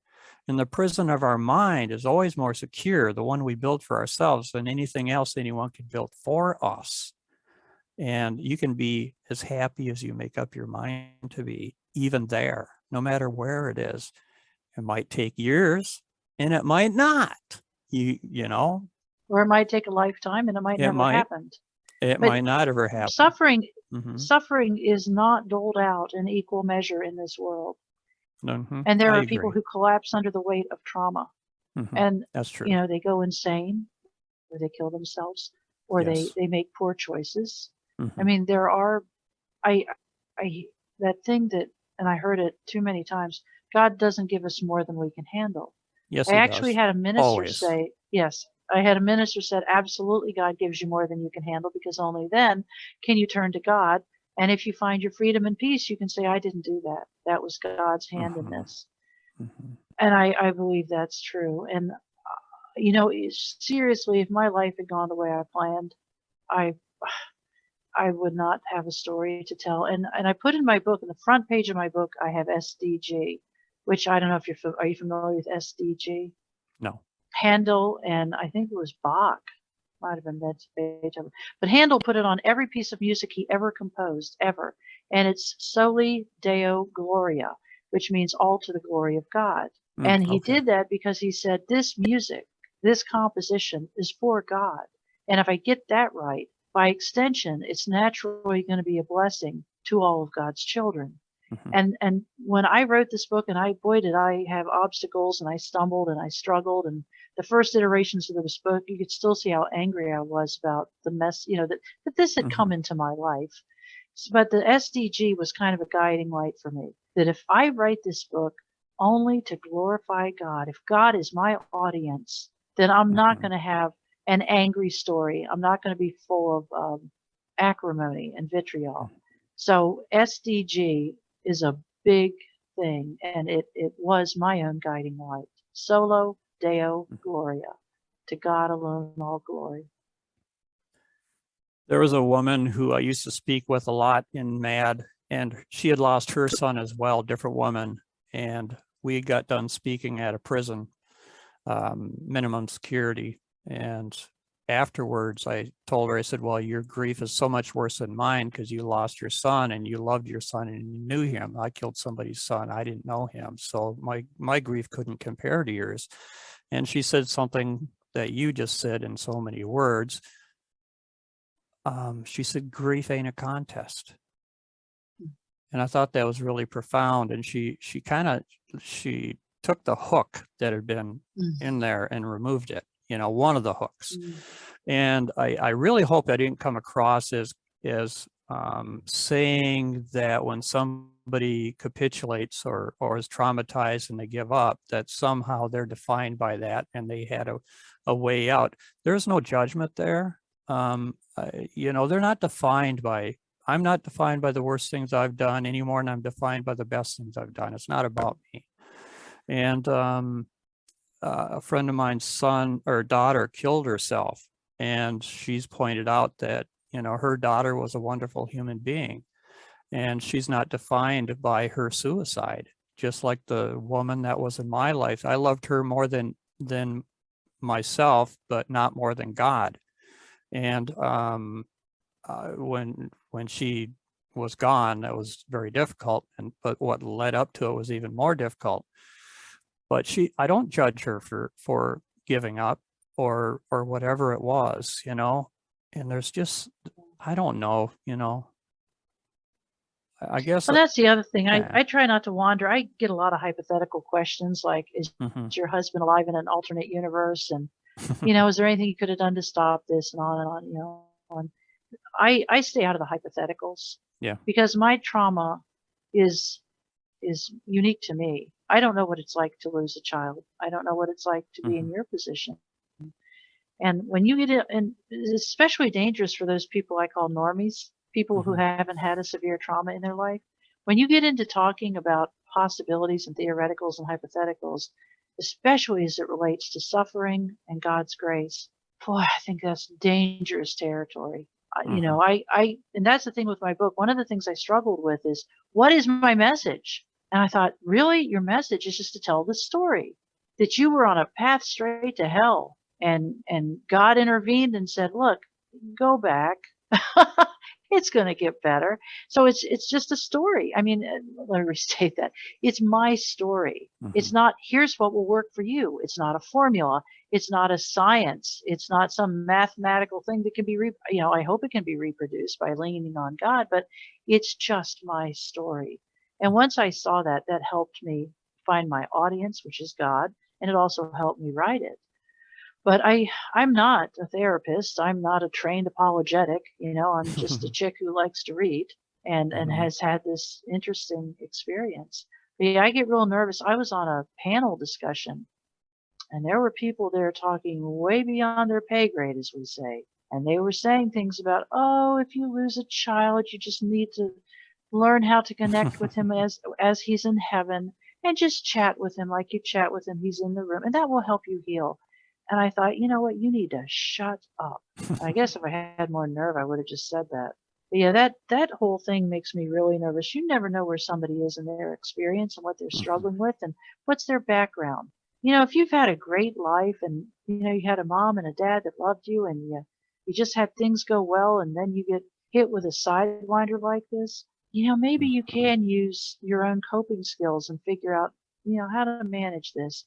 Speaker 2: And the prison of our mind is always more secure, the one we build for ourselves, than anything else anyone can build for us. And you can be as happy as you make up your mind to be, even there, no matter where it is. It might take years and it might not, you know.
Speaker 3: Or it might take a lifetime and it might never happen.
Speaker 2: It might not ever happen.
Speaker 3: Suffering is not doled out in equal measure in this world. And there are people who collapse under the weight of trauma. And
Speaker 2: that's true.
Speaker 3: You know, they go insane, or they kill themselves, or they make poor choices. I mean, there are, that thing that, and I heard it too many times, God doesn't give us more than we can handle.
Speaker 2: Yes,
Speaker 3: I actually had a minister say, yes, I had a minister said, absolutely, God gives you more than you can handle, because only then can you turn to God. And if you find your freedom and peace, you can say, I didn't do that. That was God's hand in this. And I believe that's true. And, you know, seriously, if my life had gone the way I planned, I would not have a story to tell. And I put in my book, in the front page of my book, I have SDG, which I don't know if are you familiar with SDG?
Speaker 2: No.
Speaker 3: Handel, and I think it was Bach, might have been Beethoven, but Handel put it on every piece of music he ever composed, ever. And it's Soli Deo Gloria, which means all to the glory of God. And he did that because he said, this music, this composition is for God. And if I get that right, by extension, it's naturally going to be a blessing to all of God's children. And when I wrote this book, and boy, did I have obstacles, and I stumbled and I struggled. And the first iterations of this book, you could still see how angry I was about the mess, that this had come into my life. But the SDG was kind of a guiding light for me, that if I write this book only to glorify God, if God is my audience, then I'm not going to have an angry story. I'm not going to be full of acrimony and vitriol. So SDG is a big thing, and it was my own guiding light. Solo Deo Gloria. To God alone all glory.
Speaker 2: There was a woman who I used to speak with a lot in MAD, and she had lost her son as well, different woman. And we got done speaking at a prison, minimum security. And afterwards, I told her, I said, well, your grief is so much worse than mine because you lost your son and you loved your son and you knew him. I killed somebody's son. I didn't know him. So my grief couldn't compare to yours. And she said something that you just said in so many words. She said, grief ain't a contest. And I thought that was really profound. And she took the hook that had been in there and removed it, one of the hooks. And I really hope I didn't come across as saying that when somebody capitulates or is traumatized and they give up, that somehow they're defined by that and they had a way out. There's no judgment there. They're not defined by, I'm not defined by the worst things I've done anymore, and I'm defined by the best things I've done. It's not about me. And a friend of mine's son or daughter killed herself, and she's pointed out that, her daughter was a wonderful human being, and she's not defined by her suicide. Just like the woman that was in my life, I loved her more than myself, but not more than God. And when she was gone, that was very difficult. But what led up to it was even more difficult. But I don't judge her for giving up or whatever it was, And there's just, I don't know, I guess.
Speaker 3: Well, that's the other thing.
Speaker 2: Yeah.
Speaker 3: I try not to wander. I get a lot of hypothetical questions like, is your husband alive in an alternate universe? And is there anything you could have done to stop this, and on and on, I stay out of the hypotheticals.
Speaker 2: Yeah.
Speaker 3: Because my trauma is unique to me. I don't know what it's like to lose a child. I don't know what it's like to be in your position. And when you get it, and it's especially dangerous for those people I call normies, people who haven't had a severe trauma in their life. When you get into talking about possibilities and theoreticals and hypotheticals, especially as it relates to suffering and God's grace, boy, I think that's dangerous territory. And that's the thing with my book. One of the things I struggled with is, what is my message? And I thought, really, your message is just to tell the story that you were on a path straight to hell, and God intervened and said, look, go back. It's going to get better. So it's just a story. I mean, let me restate that. It's my story. It's not, here's what will work for you. It's not a formula. It's not a science. It's not some mathematical thing that can be, I hope it can be reproduced by leaning on God, but it's just my story. And once I saw that, that helped me find my audience, which is God, and it also helped me write it. But I'm not a therapist. I'm not a trained apologetic. I'm just a chick who likes to read and has had this interesting experience. But yeah, I get real nervous. I was on a panel discussion, and there were people there talking way beyond their pay grade, as we say. And they were saying things about, oh, if you lose a child, you just need to learn how to connect with him as he's in heaven, and just chat with him like you chat with him. He's in the room, and that will help you heal. And I thought, you know what, you need to shut up. I guess if I had more nerve, I would have just said that. But yeah, that whole thing makes me really nervous. You never know where somebody is in their experience and what they're struggling with and what's their background. If you've had a great life and, you had a mom and a dad that loved you, and you just had things go well, and then you get hit with a sidewinder like this, maybe you can use your own coping skills and figure out, how to manage this.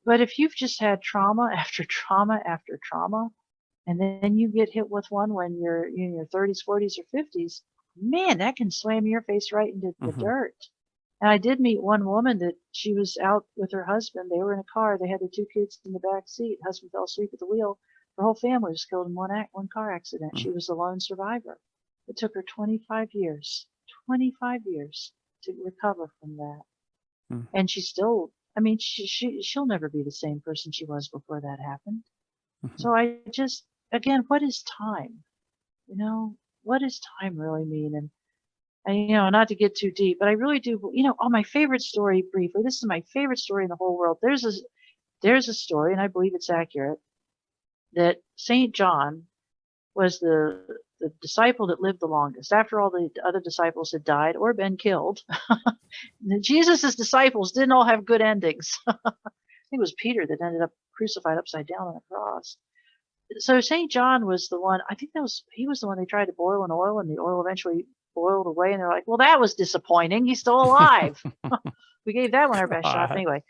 Speaker 3: But if you've just had trauma after trauma after trauma, And then you get hit with one when you're in your 30s, 40s, or 50s. Man, that can slam your face right into the dirt. And I did meet one woman that she was out with her husband. They were in a car. They had the 2 kids in the back seat. Husband fell asleep at the wheel. Her whole family was killed in one car accident. She was the lone survivor. It took her 25 years to recover from that. And she's still, I mean, she'll never be the same person she was before that happened. So I just, again, what is time? You know, what does time really mean? And you know, not to get too deep, but I really do, you know, my favorite story, briefly, this is my favorite story in the whole world. There's a story, and I believe it's accurate, that St. John was the disciple that lived the longest. After all the other disciples had died or been killed, Jesus' disciples didn't all have good endings. I think it was Peter that ended up crucified upside down on a cross. So St. John was the one, I think he was the one they tried to boil in oil, and the oil eventually boiled away, and they're like, well, that was disappointing. He's still alive. We gave that one our best shot. Anyway,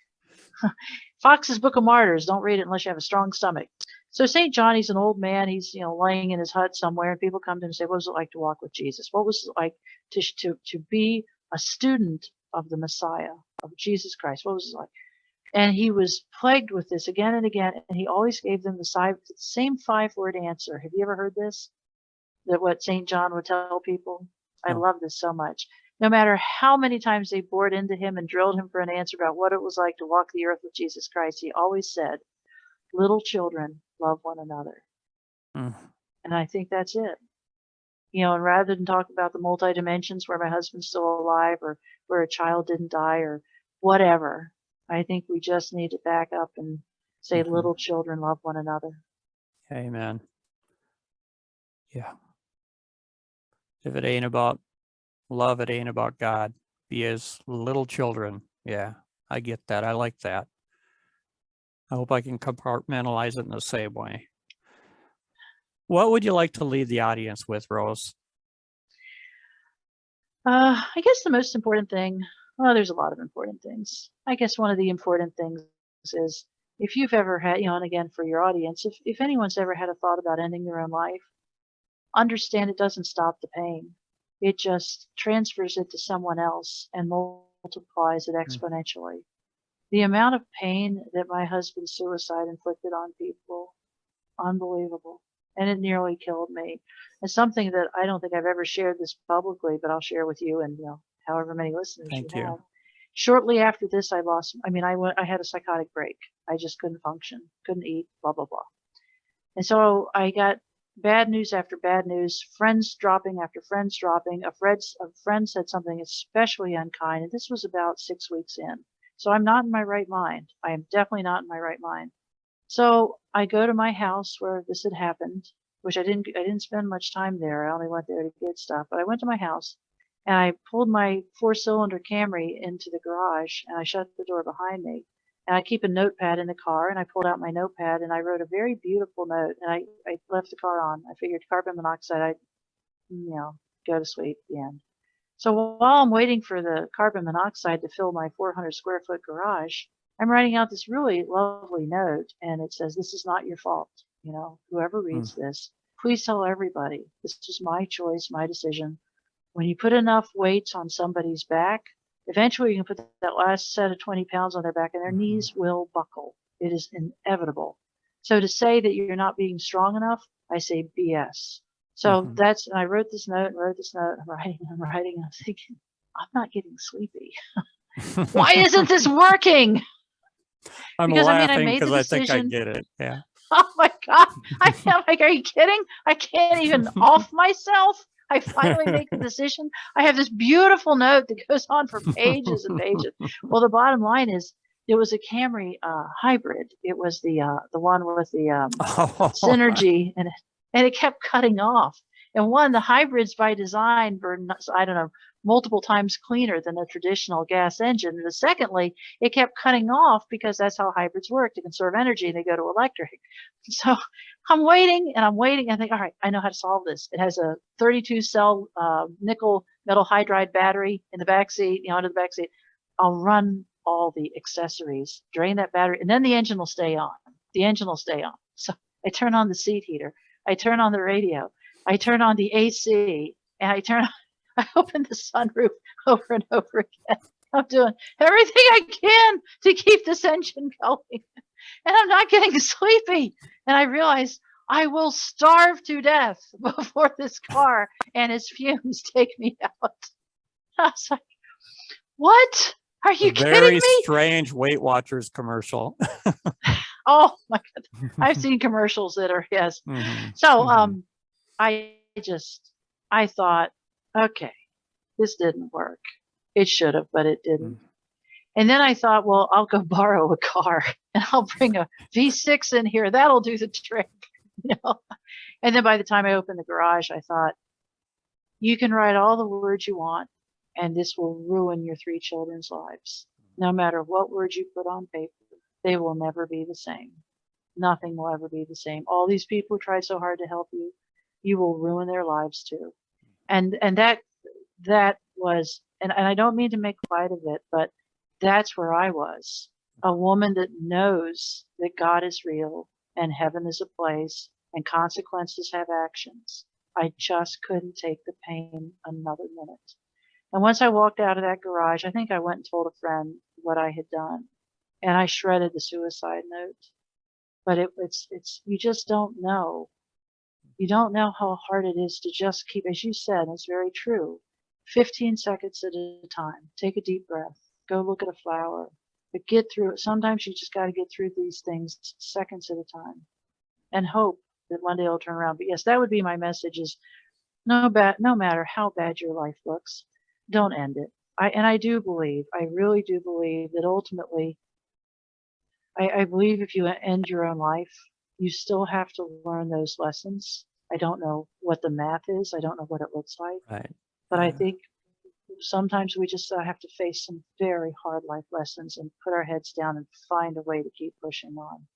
Speaker 3: Fox's Book of Martyrs. Don't read it unless you have a strong stomach. So St. John, he's an old man. He's, you know, laying in his hut somewhere, and people come to him and say, what was it like to walk with Jesus? What was it like to be a student of the Messiah, of Jesus Christ? What was it like? And he was plagued with this again and again, and he always gave them the same 5-word answer. Have you ever heard this? That what St. John would tell people? I love this so much. No matter how many times they bored into him and drilled him for an answer about what it was like to walk the earth with Jesus Christ, he always said, little children, love one another. And I think that's it. You know, and rather than talk about the multi-dimensions where my husband's still alive, or where a child didn't die, or whatever, I think we just need to back up and say, little children, love one another.
Speaker 2: Amen. Yeah. If it ain't about love, it ain't about God. Be as little children. Yeah, I get that. I like that. I hope I can compartmentalize it in the same way. What would you like to leave the audience with, Rose?
Speaker 3: I guess the most important thing, well, there's a lot of important things. I guess one of the important things is, if you've ever had, you know, and again, for your audience, if anyone's ever had a thought about ending their own life, understand it doesn't stop the pain. It just transfers it to someone else and multiplies it exponentially. The amount of pain that my husband's suicide inflicted on people, unbelievable. And it nearly killed me. It's something that I don't think I've ever shared this publicly, but I'll share with you and, you know, however many listeners you have. Shortly after this, I had a psychotic break. I just couldn't function, couldn't eat, blah, blah, blah. And so I got bad news after bad news, friends dropping after friends dropping. A friend said something especially unkind, and this was about 6 weeks in. So I'm not in my right mind. I am definitely not in my right mind. So I go to my house where this had happened, which I didn't spend much time there. I only went there to get stuff, but I went to my house and I pulled my 4-cylinder Camry into the garage and I shut the door behind me. And I keep a notepad in the car, and I pulled out my notepad and I wrote a very beautiful note, and I left the car on. I figured carbon monoxide, I'd, you know, go to sleep at the end. So while I'm waiting for the carbon monoxide to fill my 400 square foot garage, I'm writing out this really lovely note, and it says, this is not your fault. You know, whoever reads this, please tell everybody, this is my choice, my decision. When you put enough weight on somebody's back, eventually you can put that last set of 20 pounds on their back and their knees will buckle. It is inevitable. So to say that you're not being strong enough, I say BS. So that's, and I wrote this note, I'm writing, I'm thinking, I'm not getting sleepy. Why isn't this working?
Speaker 2: I'm
Speaker 3: because
Speaker 2: laughing
Speaker 3: because
Speaker 2: I think I get it. Yeah.
Speaker 3: Oh my God. I'm like, are you kidding? I can't even off myself. I finally make the decision. I have this beautiful note that goes on for pages and pages. Well, the bottom line is, it was a Camry hybrid. It was the one with the Synergy, and it kept cutting off. And one, the hybrids by design were, I don't know, multiple times cleaner than a traditional gas engine. And secondly, it kept cutting off because that's how hybrids work, to conserve energy, and they go to electric. So I'm waiting and I'm waiting, and I think, all right, I know how to solve this. It has a 32-cell nickel metal hydride battery in the back seat, under the back seat. I'll run all the accessories, drain that battery, and then the engine will stay on. The engine will stay on. So I turn on the seat heater. I turn on the radio. I turn on the AC, and I open the sunroof over and over again. I'm doing everything I can to keep this engine going, and I'm not getting sleepy. And I realize I will starve to death before this car and its fumes take me out. I was like, what? Are you kidding me?
Speaker 2: Very strange Weight Watchers commercial.
Speaker 3: Oh my God. I've seen commercials that are, yes. So, I thought, okay, this didn't work. It should have, but it didn't. And then I thought, well, I'll go borrow a car and I'll bring a V6 in here. That'll do the trick. You know? And then by the time I opened the garage, I thought, you can write all the words you want, and this will ruin your 3 children's lives. No matter what words you put on paper, they will never be the same. Nothing will ever be the same. All these people who tried so hard to help you, you will ruin their lives too. And that was, and I don't mean to make light of it, but that's where I was. A woman that knows that God is real and heaven is a place and consequences have actions. I just couldn't take the pain another minute. And once I walked out of that garage, I think I went and told a friend what I had done, and I shredded the suicide note. But it's you just don't know. You don't know how hard it is to just keep, as you said, and it's very true, 15 seconds at a time. Take a deep breath. Go look at a flower. But get through it. Sometimes you just got to get through these things seconds at a time and hope that one day it'll turn around. But yes, that would be my message is no matter how bad your life looks, don't end it. I really do believe that ultimately, I believe if you end your own life, you still have to learn those lessons. I don't know what the math is. I don't know what it looks like.
Speaker 2: Right.
Speaker 3: But I think sometimes we just have to face some very hard life lessons and put our heads down and find a way to keep pushing on.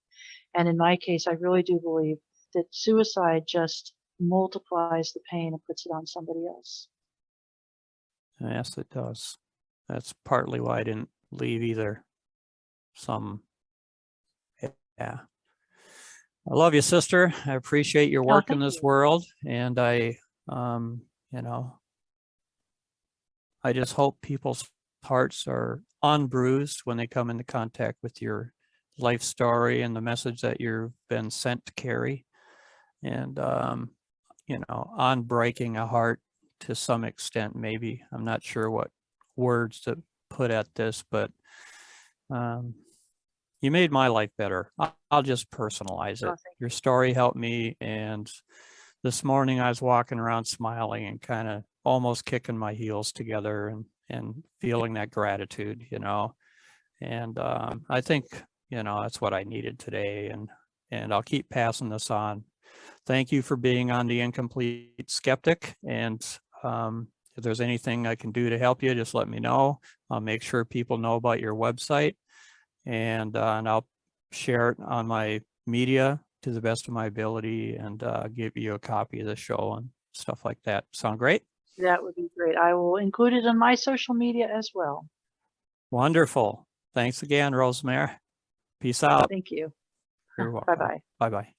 Speaker 3: And in my case, I really do believe that suicide just multiplies the pain and puts it on somebody else.
Speaker 2: Yes, it does. That's partly why I didn't leave either. Yeah. I love you, sister. I appreciate your work in this world. And I just hope people's hearts are unbruised when they come into contact with your life story and the message that you've been sent to carry. And, unbreaking a heart to some extent, maybe. I'm not sure what words to put at this, but you made my life better. I'll just personalize it. Your story helped me. And this morning I was walking around smiling and kind of almost kicking my heels together and feeling that gratitude, and I think, that's what I needed today. And I'll keep passing this on. Thank you for being on the Incomplete Skeptic. And if there's anything I can do to help you, just let me know. I'll make sure people know about your website, and I'll share it on my media to the best of my ability, and give you a copy of the show and stuff like that. Sound great?
Speaker 3: That would be great. I will include it on my social media as well.
Speaker 2: Wonderful. Thanks again, Rosemary. Peace out.
Speaker 3: Thank you.
Speaker 2: You're welcome.
Speaker 3: Bye-bye.
Speaker 2: Bye-bye.